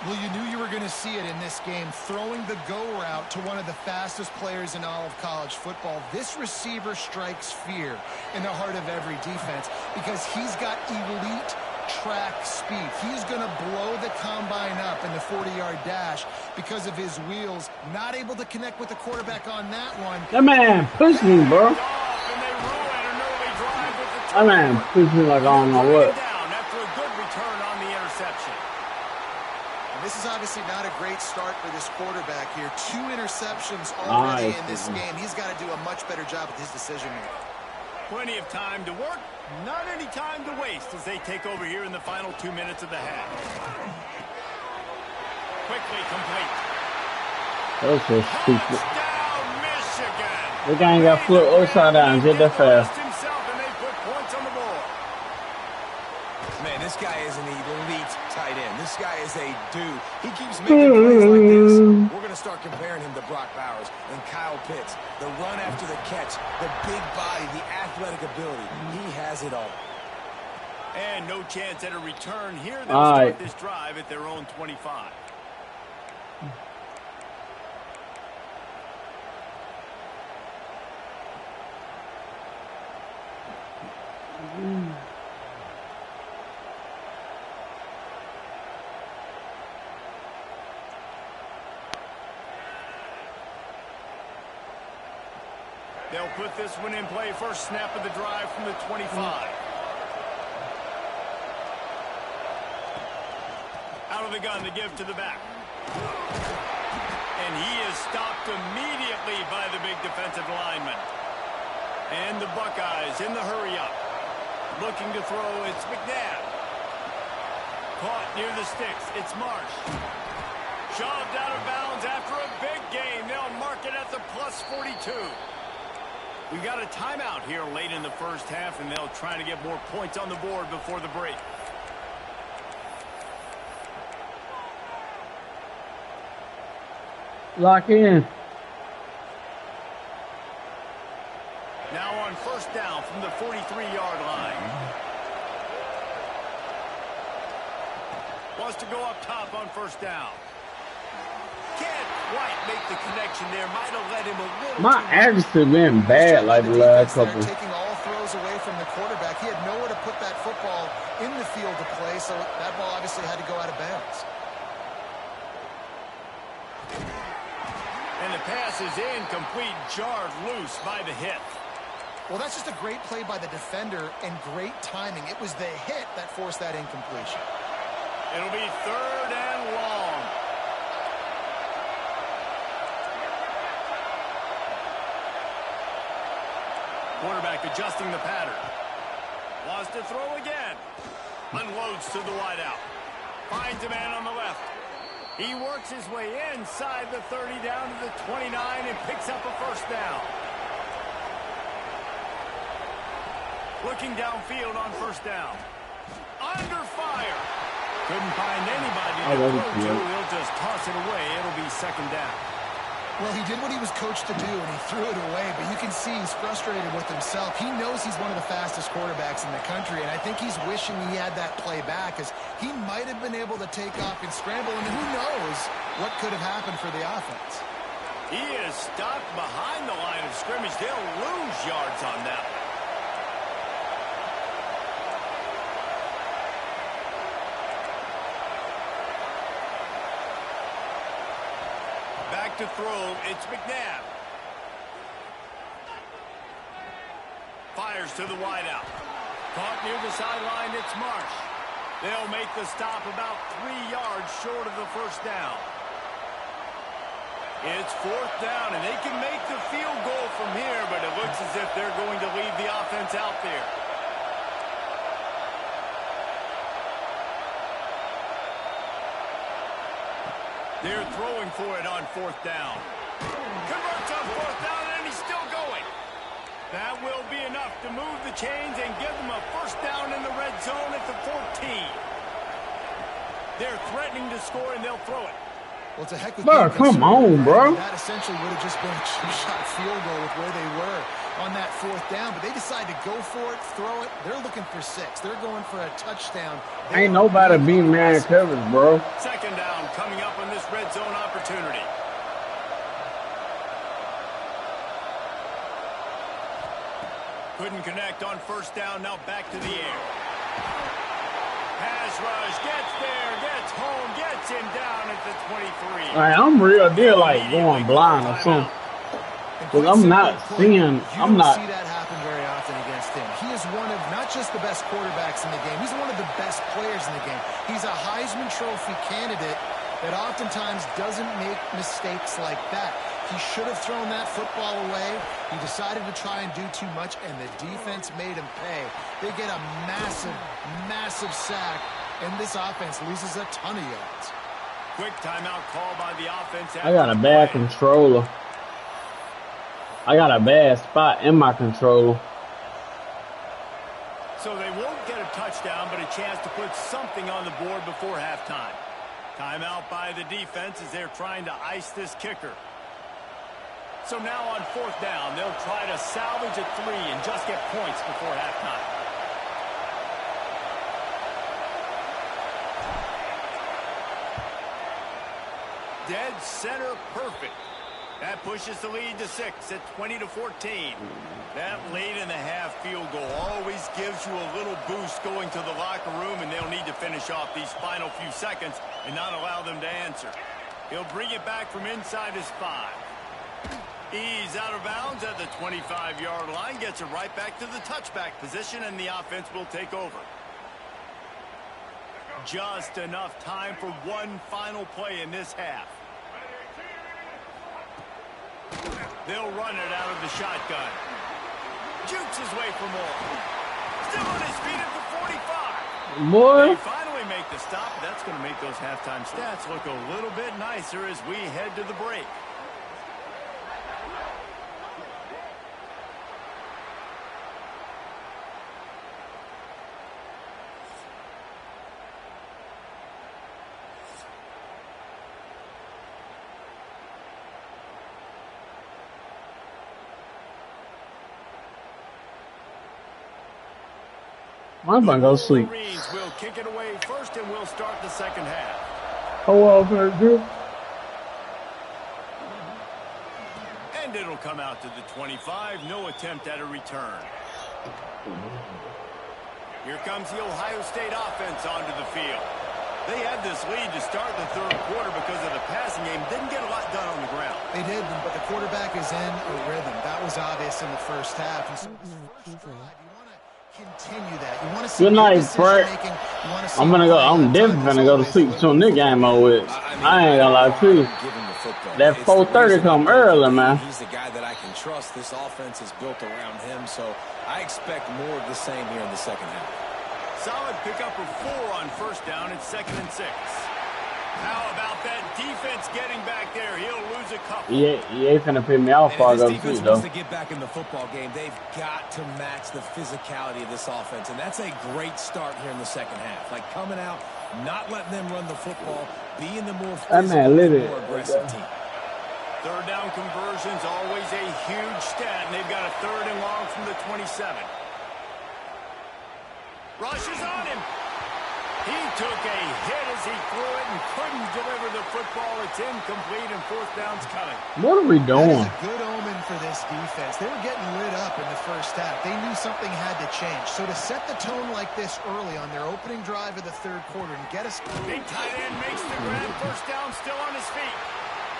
Well, you knew you were going to see it in this game, throwing the go route to one of the fastest players in all of college football. This receiver strikes fear in the heart of every defense because he's got elite track speed. He's going to blow the combine up in the 40-yard dash because of his wheels. Not able to connect with the quarterback on that one. That man pushed me, bro. That man pushed me like I don't know what. After a good return on the interception. And this is obviously not a great start for this quarterback here. 2 interceptions already in this game. He's got to do a much better job with his decision making. Plenty of time to work, not any time to waste as they take over here in the final 2 minutes of the half. Quickly complete. That was so stupid. Touchdown, Michigan. The guy got flipped upside down, did that fast. Himself, and they put points on the board. Man, this guy is an elite tight end. This guy is a dude. He keeps making plays like this. We're going to start comparing him to Brock Bowers and Kyle Pitts. The run after the catch, the big body, the athletic ability. He has it all. And no chance at a return here. They'll start this drive at their own 25. They'll put this one in play. First snap of the drive from the 25. Out of the gun to give to the back. And he is stopped immediately by the big defensive lineman. And the Buckeyes in the hurry-up. Looking to throw, it's McNabb. Caught near the sticks, it's Marsh. Shoved out of bounds after a big gain. They'll mark it at the plus 42. We got a timeout here late in the first half, and they'll try to get more points on the board before the break. Lock in. Now on first down from the 43-yard line. Wants to go up top on first down. Can't quite make the connection there. Might have led him a little. My accuracy been bad like the last couple. Taking all throws away from the quarterback. He had nowhere to put that football in the field to play, so that ball obviously had to go out of bounds. And the pass is incomplete, jarred loose by the hit. Well, that's just a great play by the defender and great timing. It was the hit that forced that incompletion. It'll be 3rd and long. Quarterback adjusting the pattern. Wants to throw again. Unloads to the wideout. Finds a man on the left. He works his way inside the 30 down to the 29 and picks up a first down. Looking downfield on first down. Under fire. Couldn't find anybody to throw to. He'll just toss it away. It'll be 2nd down. Well, he did what he was coached to do, and he threw it away, but you can see he's frustrated with himself. He knows he's one of the fastest quarterbacks in the country, and I think he's wishing he had that play back, as he might have been able to take off and scramble, and who knows what could have happened for the offense. He is stopped behind the line of scrimmage. They'll lose yards on that. Back to throw, it's McNabb. Fires to the wideout. Caught near the sideline, it's Marsh. They'll make the stop about 3 yards short of the first down. It's 4th down, and they can make the field goal from here, but it looks as if they're going to leave the offense out there. They're throwing for it on 4th down. Converts on 4th down, and he's still going. That will be enough to move the chains and give them a first down in the red zone at the 14. They're threatening to score, and they'll throw it. Well, it's a heck of Bro, come on, bro. That essentially would have just been a two-shot field goal with where they were on that fourth down, but they decided to go for it, throw it. They're looking for 6. They're going for a touchdown. Ain't nobody beating man coverage, bro. Second down coming up on this red zone opportunity. Couldn't connect on first down. Now back to the air. Pass rush, gets there, gets home, gets him down at the 23. All right, I'm real deal like going blind or something. Because I'm not seeing, I'm not. You don't see that happen very often against him. He is one of not just the best quarterbacks in the game, he's one of the best players in the game. He's a Heisman Trophy candidate that oftentimes doesn't make mistakes like that. He should have thrown that football away. He decided to try and do too much, and the defense made him pay. They get a massive, massive sack, and this offense loses a ton of yards. Quick timeout call by the offense. I got a bad controller. I got a bad spot in my controller. So they won't get a touchdown, but a chance to put something on the board before halftime. Timeout by the defense as they're trying to ice this kicker. So now on fourth down, they'll try to salvage a 3 and just get points before halftime. Dead center perfect. That pushes the lead to 6 at 20-14. That late in the half field goal always gives you a little boost going to the locker room, and they'll need to finish off these final few seconds and not allow them to answer. He'll bring it back from inside his 5. He's out of bounds at the 25-yard line, gets it right back to the touchback position, and the offense will take over. Just enough time for one final play in this half. They'll run it out of the shotgun. Jukes his way for more. Still on his feet at the 45. Boy. They finally make the stop. That's going to make those halftime stats look a little bit nicer as we head to the break. I'm about to go to sleep. Marines will kick it away first, and we'll start the second half. Oh, well, good. And it'll come out to the 25. No attempt at a return. Here comes the Ohio State offense onto the field. They had this lead to start the third quarter because of the passing game. Didn't get a lot done on the ground. They did, but the quarterback is in a rhythm. That was obvious in the first half. And so continue that. You want to see good night, Frank. I'm gonna go. I'm definitely gonna go to sleep soon. This game over with. I ain't gonna lie to you. That 4:30 come early, man. He's the guy that I can trust. This offense is built around him, so I expect more of the same here in the second half. Solid pickup of 4 on first down. It's 2nd and 6. How about that defense getting back there? He'll lose a couple. Yeah, he ain't finna pick me off far though, too, though. To get back in the football game, they've got to match the physicality of this offense, and that's a great start here in the second half. Like coming out, not letting them run the football, being the more physical, more aggressive team. Third down conversion's always a huge stat, and they've got a 3rd and long from the 27. Rushes on him. He took a hit as he threw it and couldn't deliver the football. It's incomplete, and 4th down's coming. What are we doing? That is a good omen for this defense. They were getting lit up in the first half. They knew something had to change. So to set the tone like this early on their opening drive of the third quarter and get us... Big tight end makes the grab. First down, still on his feet.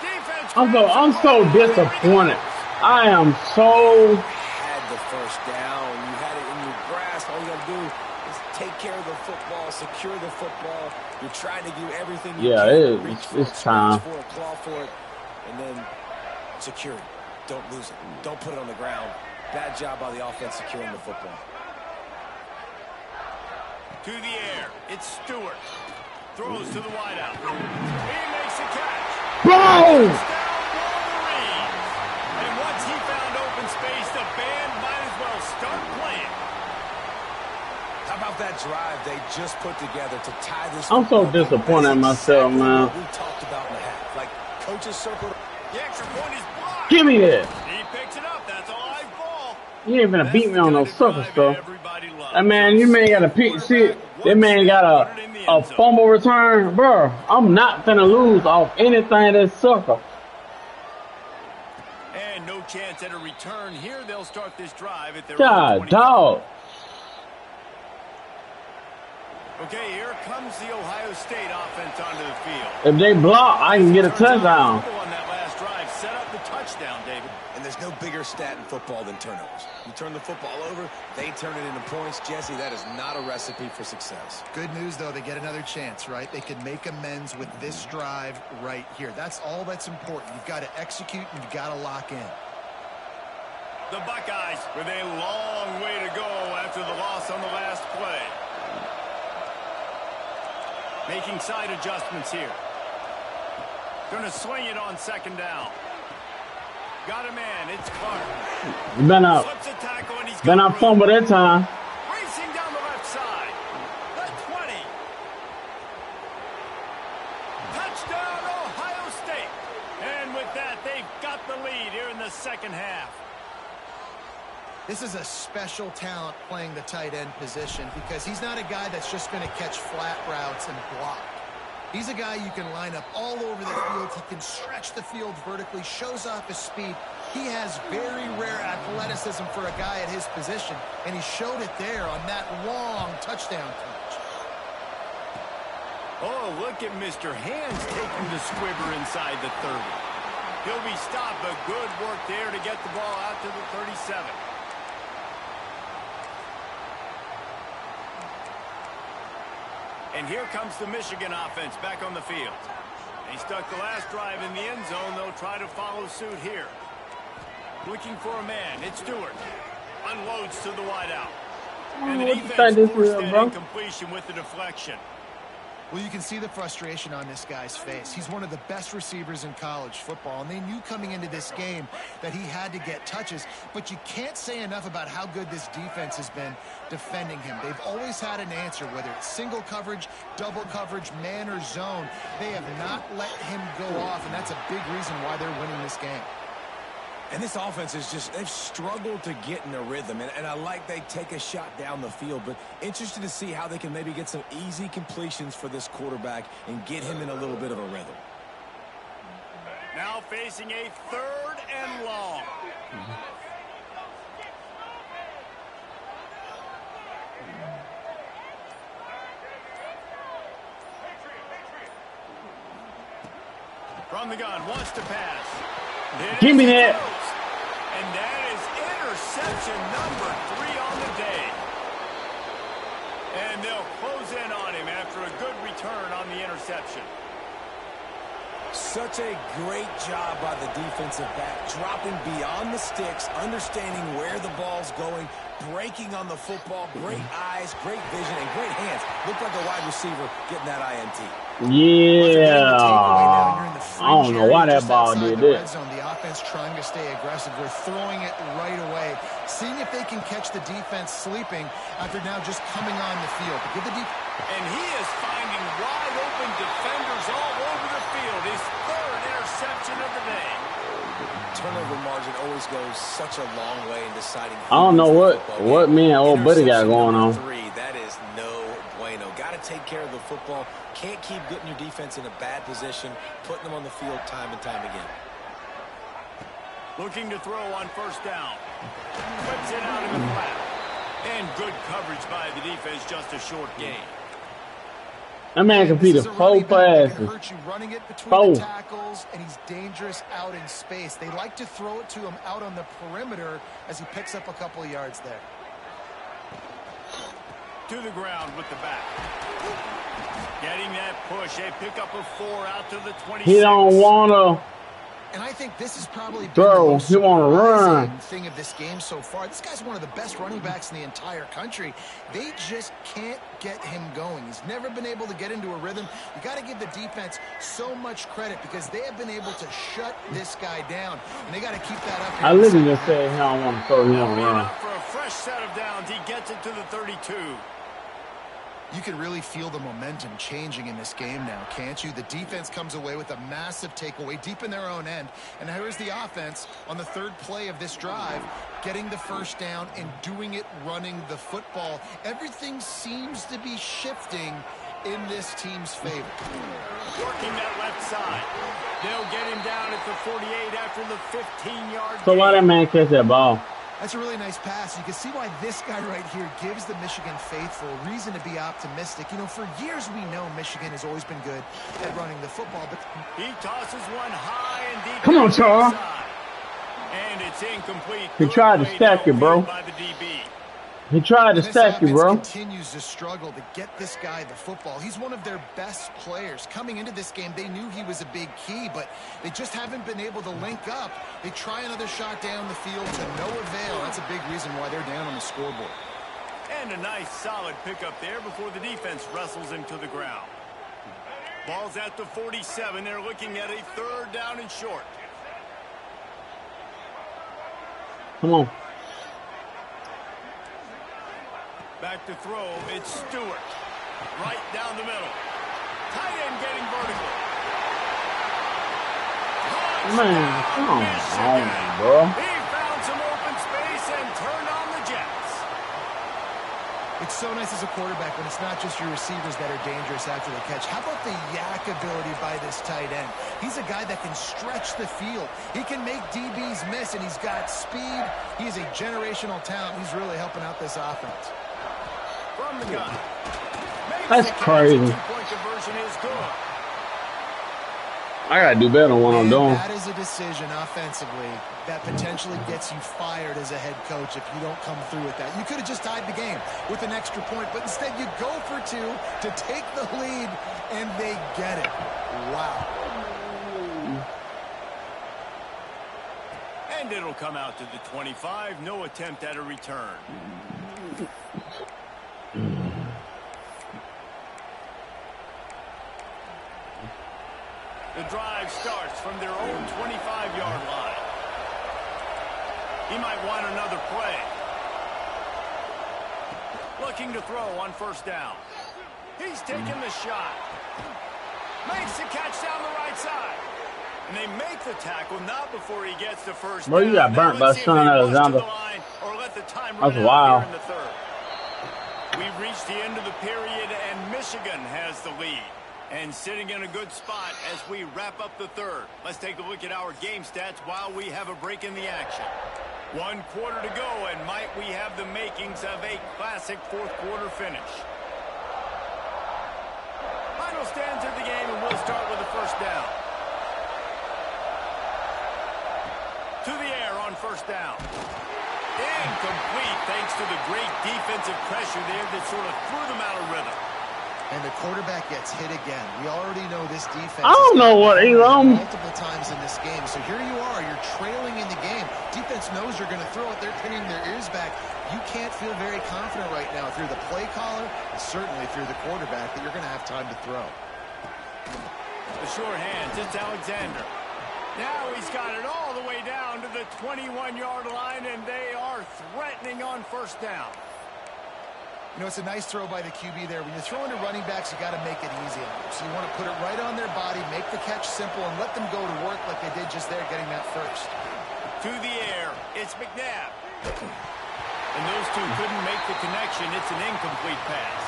Defense. I'm so disappointed. I am so... You had the first down. You had it in your grasp. All you got to do is take care of the football, secure the football. You're trying to do everything you can. It's time. For it, claw for it, and then secure it. Don't lose it. Don't put it on the ground. Bad job by the offense securing the football. To the air. It's Stewart. Throws to the wideout. He makes a catch. Boom! And once he found open space, the band might drive they just put together to tie this. I'm so disappointed in myself, man. What we talked about in the half. Like, coaches circled. The extra point is blocked. Give me that. He picks it up. That's a live ball. You ain't gonna beat me on no sucker stuff. Everybody loves. That man, you man got a pick shit. That man got a fumble return, bro. I'm not gonna lose off anything that's sucker. And no chance at a return here. They'll start this drive at their God, dog. Okay, here comes the Ohio State offense onto the field. If they block, I can get a touchdown. On that last drive, set up the touchdown, David. And there's no bigger stat in football than turnovers. You turn the football over, they turn it into points. Jesse, that is not a recipe for success. Good news, though, they get another chance, right? They could make amends with this drive right here. That's all that's important. You've got to execute and you've got to lock in. The Buckeyes with a long way to go after the loss on the last play. Making side adjustments here. Going to swing it on second down. Got a man. It's Clark. You better not. Better not fumble that time. Racing down the left side. The 20. Touchdown, Ohio State. And with that, they've got the lead here in the second half. This is a special talent playing the tight end position because he's not a guy that's just going to catch flat routes and block. He's a guy you can line up all over the field. He can stretch the field vertically, shows off his speed. He has very rare athleticism for a guy at his position, and he showed it there on that long touchdown catch. Oh, look at Mr. Hands taking the squibber inside the 30. He'll be stopped, but good work there to get the ball out to the 37. And here comes the Michigan offense back on the field. They stuck the last drive in the end zone. They'll try to follow suit here. Looking for a man. It's Stewart. Unloads to the wideout. And the defense forced that incompletion with the deflection. Well, you can see the frustration on this guy's face. He's one of the best receivers in college football, and they knew coming into this game that he had to get touches, but you can't say enough about how good this defense has been defending him. They've always had an answer, whether it's single coverage, double coverage, man or zone. They have not let him go off, and that's a big reason why they're winning this game. And this offense is just, they've struggled to get in a rhythm. And I like they take a shot down the field, but interested to see how they can maybe get some easy completions for this quarterback and get him in a little bit of a rhythm. Now facing a 3rd and long. From the gun, wants to pass. Give me that. And that is interception number 3 on the day. And they'll close in on him after a good return on the interception. Such a great job by the defensive back, dropping beyond the sticks, understanding where the ball's going, breaking on the football, great eyes, great vision, and great hands. Looked like a wide receiver getting that INT. Yeah. I don't know why that ball did that. The offense trying to stay aggressive. We're throwing it right away, seeing if they can catch the defense sleeping after now just coming on the field. Give the and he is finding wide open defenders all over the field. His 3rd interception of the day. Turnover margin always goes such a long way in deciding. I don't know what me and old buddy got going on. 3, that is no bueno. Got to take care of the football. Can't keep getting your defense in a bad position, putting them on the field time and time again. Looking to throw on 1st down. Whips it out in the flat. And good coverage by the defense, just a short gain. That man completed 4 passes. Hurt you running it between the tackles, and he's dangerous out in space. They like to throw it to him out on the perimeter as he picks up a couple of yards there. To the ground with the back. Getting that push. A pickup of 4 out to the 26. He don't want to. And I think this is probably throw. He want to run. Thing of this game so far. This guy's one of the best running backs in the entire country. They just can't get him going. He's never been able to get into a rhythm. You got to give the defense so much credit because they have been able to shut this guy down, and they got to keep that up. I literally just said, "I don't want to throw him run." For a fresh set of downs, he gets it to the 32. You can really feel the momentum changing in this game now, can't you? The defense comes away with a massive takeaway deep in their own end. And here's the offense on the third play of this drive, getting the first down and doing it running the football. Everything seems to be shifting in this team's favor. Working that left side. They'll get him down at the 48 after the 15-yard. So why that man catch that ball? That's a really nice pass. You can see why this guy right here gives the Michigan faithful reason to be optimistic. You know, for years we know Michigan has always been good at running the football, but he tosses one high and deep. Come on, Charles. And it's incomplete. He tried to stack you, bro. By the DB. He tried to stack you, bro. Continues to struggle to get this guy the football. He's one of their best players. Coming into this game, they knew he was a big key, but they just haven't been able to link up. They try another shot down the field to no avail. That's a big reason why they're down on the scoreboard. And a nice solid pickup there before the defense wrestles him to the ground. Ball's at the 47. They're looking at a 3rd down and short. Come on. Back to throw, it's Stewart. Right down the middle. Tight end getting vertical. Man, come on, bro. He found some open space and turned on the Jets. It's so nice as a quarterback when it's not just your receivers that are dangerous after the catch. How about the yak ability by this tight end? He's a guy that can stretch the field. He can make DBs miss, and he's got speed. He is a generational talent. He's really helping out this offense. From the gun. That's crazy. Two-point conversion is good. I gotta do better on what I'm doing. That is a decision offensively that potentially gets you fired as a head coach if you don't come through with that. You could have just tied the game with an extra point, but instead you go for 2 to take the lead, and they get it. Wow. And it'll come out to the 25. No attempt at a return. The drive starts from their own 25-yard line. He might want another play. Looking to throw on 1st down. He's taking the shot. Makes the catch down the right side. And they make the tackle not before he gets the 1st down. Bro, you got burnt by Son Alexander. That's wild. We've reached the end of the period, and Michigan has the lead. And sitting in a good spot as we wrap up the 3rd. Let's take a look at our game stats while we have a break in the action. 1 quarter to go, and might we have the makings of a classic 4th quarter finish. Final stands of the game, and we'll start with the 1st down. To the air on 1st down. Incomplete thanks to the great defensive pressure there that sort of threw them out of rhythm. And the quarterback gets hit again. We already know this defense. I don't know what he's on. Multiple times in this game. So here you are. You're trailing in the game. Defense knows you're going to throw it. They're pinning their ears back. You can't feel very confident right now through the play caller and certainly through the quarterback that you're going to have time to throw. The short hands. It's Alexander. Now he's got it all the way down to the 21-yard line, and they are threatening on 1st down. You know, it's a nice throw by the QB there. When you're throwing to running backs, you got to make it easy on them. So you want to put it right on their body, make the catch simple, and let them go to work like they did just there, getting that 1st. To the air, it's McNabb. And those two couldn't make the connection. It's an incomplete pass.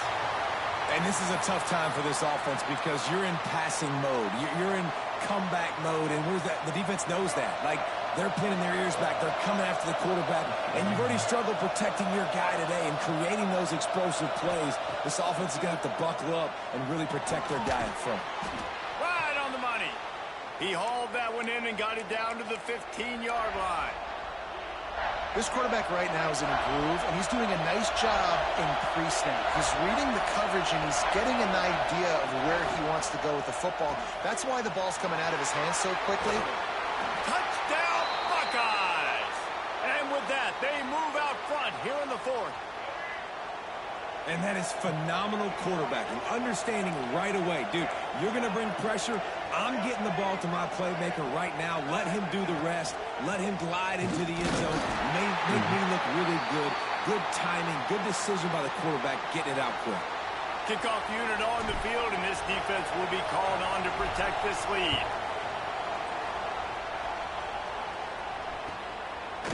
And this is a tough time for this offense because you're in passing mode. You're in comeback mode, and the defense knows that. Like, they're pinning their ears back. They're coming after the quarterback, and you've already struggled protecting your guy today and creating those explosive plays. This offense is going to have to buckle up and really protect their guy in front. Right on the money. He hauled that one in and got it down to the 15-yard line. This quarterback right now is in a groove, and he's doing a nice job in pre-snap. He's reading the coverage, and he's getting an idea of where he wants to go with the football. That's why the ball's coming out of his hands so quickly. Touchdown, Buckeyes! And with that, they move out front here in the 4th. And that is phenomenal quarterbacking, understanding right away. Dude, you're going to bring pressure. I'm getting the ball to my playmaker right now. Let him do the rest. Let him glide into the end zone. Make me look really good. Good timing, good decision by the quarterback, getting it out quick. Kickoff unit on the field, and this defense will be called on to protect this lead.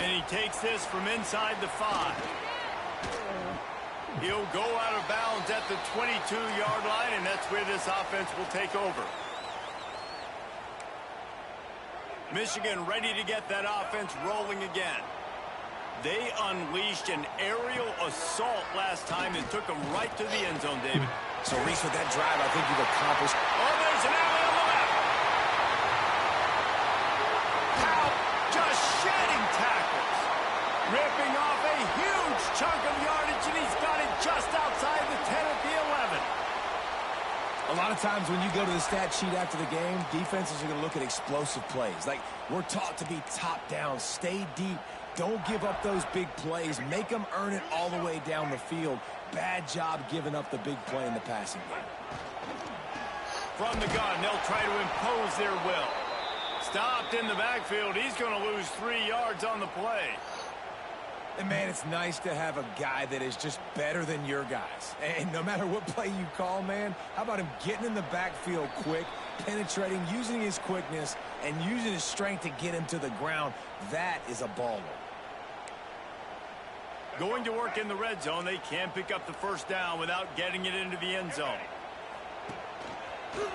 And he takes this from inside the 5. He'll go out of bounds at the 22-yard line, and that's where this offense will take over. Michigan ready to get that offense rolling again. They unleashed an aerial assault last time and took them right to the end zone, David. So, Reese, with that drive, I think you've accomplished... Oh, there's an alley on the left. Powell just shedding tackles. Ripping off a huge chunk of yardage, and he's got it just outside the 10 at the 11. A lot of times when you go to the stat sheet after the game, defenses are going to look at explosive plays. Like, we're taught to be top down, stay deep. Don't give up those big plays. Make them earn it all the way down the field. Bad job giving up the big play in the passing game. From the gun, they'll try to impose their will. Stopped in the backfield. He's going to lose 3 yards on the play. And, man, it's nice to have a guy that is just better than your guys. And no matter what play you call, man, how about him getting in the backfield quick, penetrating, using his quickness, and using his strength to get him to the ground? That is a baller. Going to work in the red zone. They can pick up the first down without getting it into the end zone.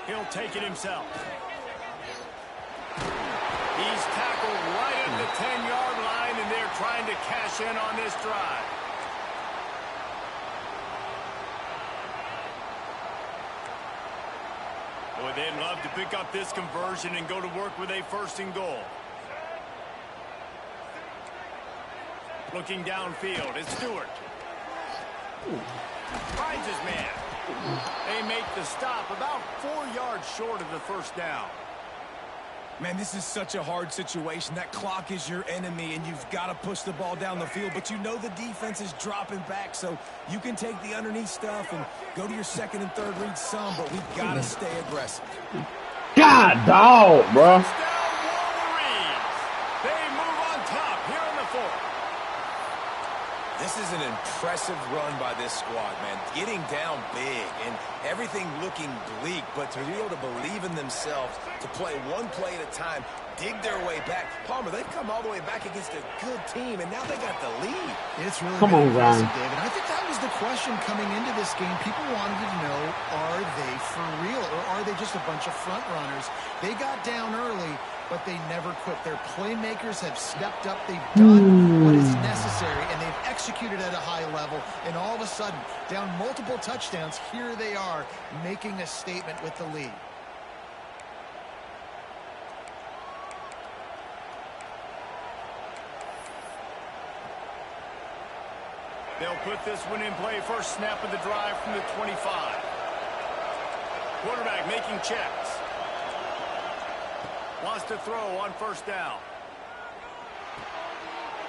He'll take it himself. He's tackled right at the 10-yard line, and they're trying to cash in on this drive. Boy, they'd love to pick up this conversion and go to work with a 1st and goal. Looking downfield, it's Stewart. Finds his man. They make the stop about 4 yards short of the first down. Man, this is such a hard situation. That clock is your enemy, and you've got to push the ball down the field. But you know the defense is dropping back, so you can take the underneath stuff and go to your 2nd and 3rd read some, but we've got to stay aggressive. God, dog, bro. Touchdown, Wolverines. They move on top here in the 4th. This is an impressive run by this squad, man. Getting down big and everything looking bleak, but to be able to believe in themselves, to play one play at a time, dig their way back. Palmer, they've come all the way back against a good team, and now they got the lead. It's really Come on, impressive, Ryan. David. I think that was the question coming into this game. People wanted to know, are they for real, or are they just a bunch of front runners? They got down early, but they never quit. Their playmakers have stepped up. They've done what is necessary, and they've executed at a high level. And all of a sudden, down multiple touchdowns, here they are making a statement with the lead. They'll put this one in play. First snap of the drive from the 25. Quarterback making checks. Wants to throw on 1st down.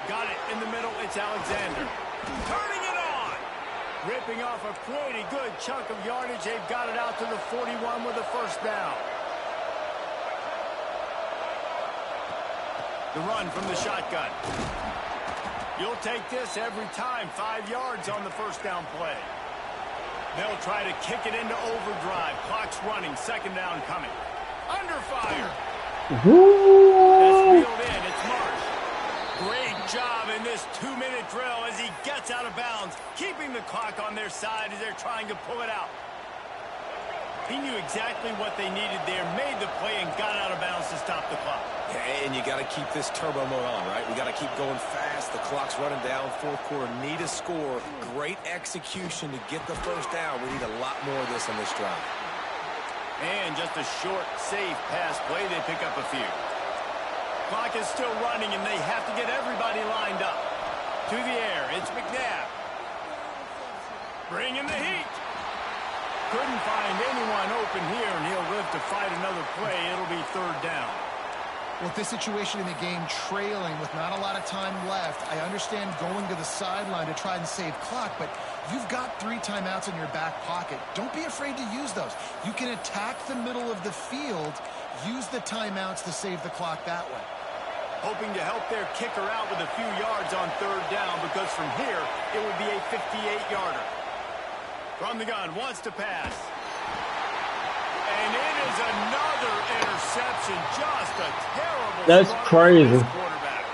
Got it in the middle. It's Alexander. Turning it on. Ripping off a pretty good chunk of yardage. They've got it out to the 41 with a 1st down. The run from the shotgun. You'll take this every time. 5 yards on the 1st down play. They'll try to kick it into overdrive. Clock's running. 2nd down coming. Under fire. That's reeled in. It's Marsh. Great job in this 2-minute drill as he gets out of bounds, keeping the clock on their side as they're trying to pull it out. He knew exactly what they needed there, made the play, and got out of bounds to stop the clock. Yeah, and you got to keep this turbo mode on, right? We got to keep going fast. The clock's running down. 4th quarter, need a score. Great execution to get the 1st down. We need a lot more of this on this drive. And just a short, safe pass play. They pick up a few. Clock is still running, and they have to get everybody lined up. To the air, it's McNabb. Bringing the heat. Couldn't find anyone open here, and he'll live to fight another play. It'll be 3rd down. With this situation in the game, trailing with not a lot of time left, I understand going to the sideline to try and save clock, but you've got 3 timeouts in your back pocket. Don't be afraid to use those. You can attack the middle of the field, use the timeouts to save the clock that way. Hoping to help their kicker out with a few yards on 3rd down, because from here, it would be a 58-yarder. From the gun, wants to pass. And it is another interception. Just a terrible That's start crazy. for this quarterback.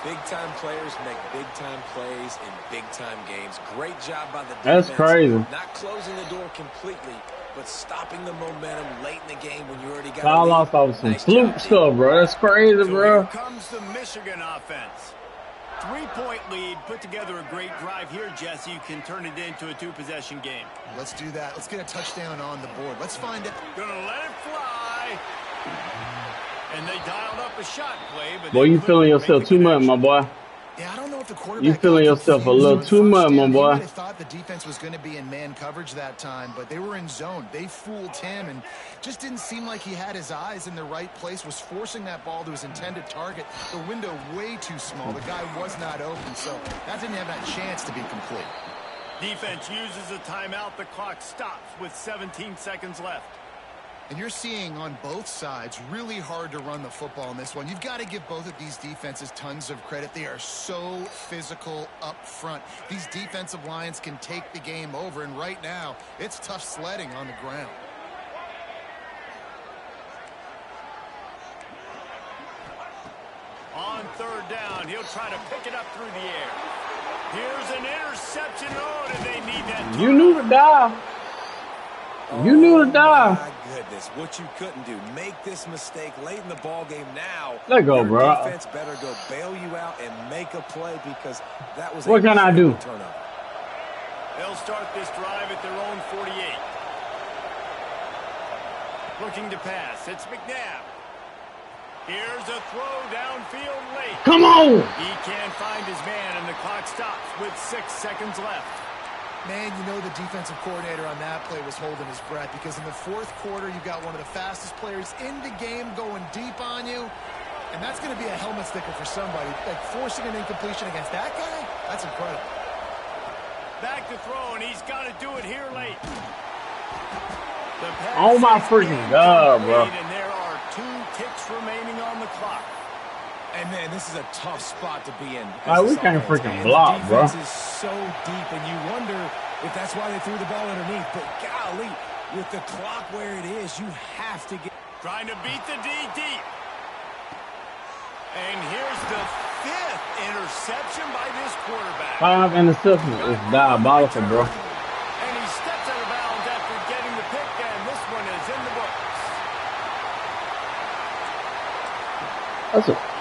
Big-time players make big-time plays in big-time games. Great job by the That's defense. crazy. Not closing the door completely, but stopping the momentum late in the game when you already got I a lead. lost off some Nice fluke job, stuff, bro. That's crazy, So bro. here comes the Michigan offense. 3-point lead, put together a great drive here, Jesse. You can turn it into a 2-possession game. Let's do that. Let's get a touchdown on the board. Let's find it. Gonna let it fly. And they dialed up a shot play, but Boy, they you couldn't feeling make yourself the too much, my connection. boy. Yeah, I don't know if the quarterback You feeling got yourself a confused. little On too first much, my down, he boy. might have thought the defense was going to be in man coverage that time, but they were in zone. They fooled him and just didn't seem like he had his eyes in the right place, was forcing that ball to his intended target. The window way too small. The guy was not open, so that didn't have that chance to be complete. Defense uses a timeout. The clock stops with 17 seconds left. And you're seeing on both sides really hard to run the football in this one. You've got to give both of these defenses tons of credit. They are so physical up front. These defensive lines can take the game over, and right now it's tough sledding on the ground. On third down, he'll try to pick it up through the air. Here's an interception. Oh, and they need that. You knew to die. You knew to die. My goodness, what you couldn't do. Make this mistake late in the ball game now. Let go, Your bro. defense better go bail you out and make a play because that was What a can I do? turnover. They'll start this drive at their own 48. Looking to pass. It's McNabb. Here's a throw downfield late. Come on. He can't find his man, and the clock stops with 6 seconds left. Man, you know the defensive coordinator on that play was holding his breath because in the fourth quarter, you got one of the fastest players in the game going deep on you, and that's going to be a helmet sticker for somebody. Like forcing an incompletion against that guy, that's incredible. Back to throw, and he's got to do it here late. The pass Oh my is freaking God, bro. incomplete, and there are 2 ticks remaining on the clock. And, man, this is a tough spot to be in. Like, we can't freaking block, bro. The defense is so deep, and you wonder if that's why they threw the ball underneath. But, golly, with the clock where it is, you have to get... Trying to beat the D deep. And here's the 5th interception by this quarterback. 5 interceptions. It's diabolical, bro. And he steps out of bounds after getting the pick, and this one is in the books. That's a...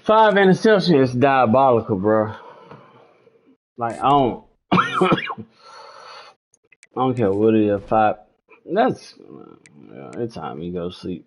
Five interceptions is diabolical, bro. Like, I don't... I don't care what it is. 5... That's... Yeah, it's time you go sleep.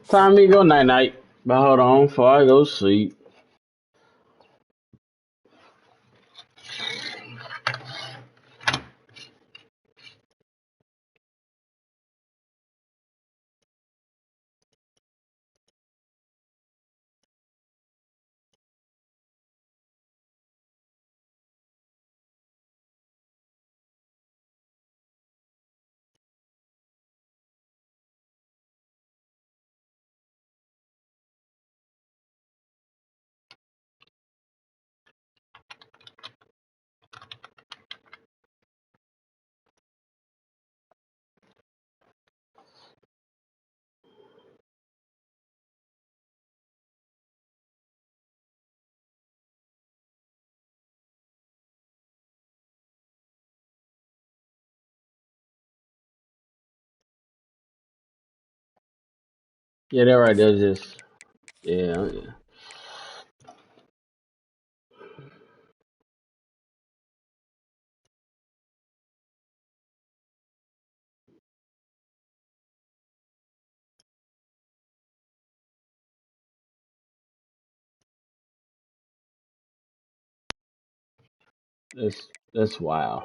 Time me go night night. But hold on before I go sleep. Yeah, that right there just yeah, yeah. That's wild.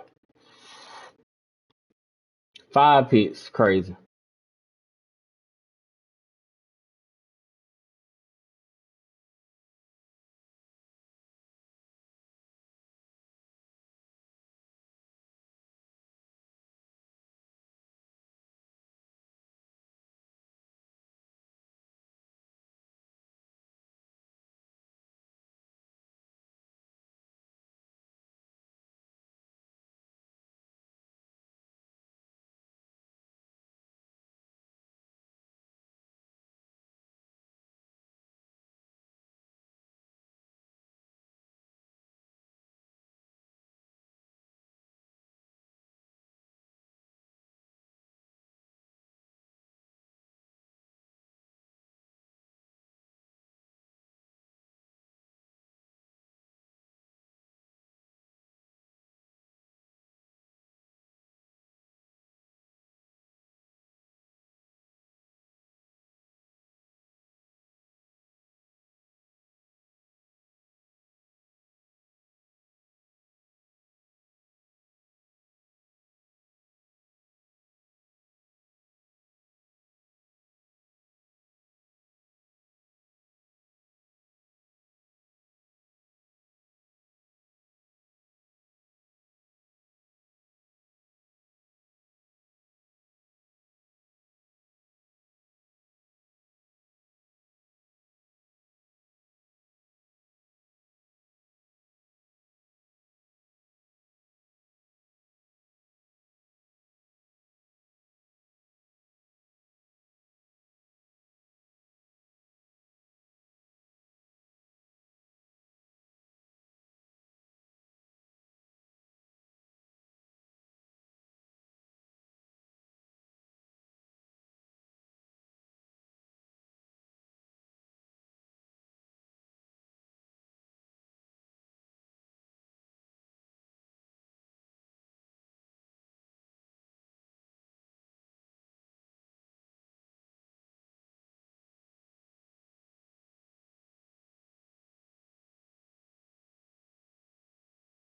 5 picks, crazy.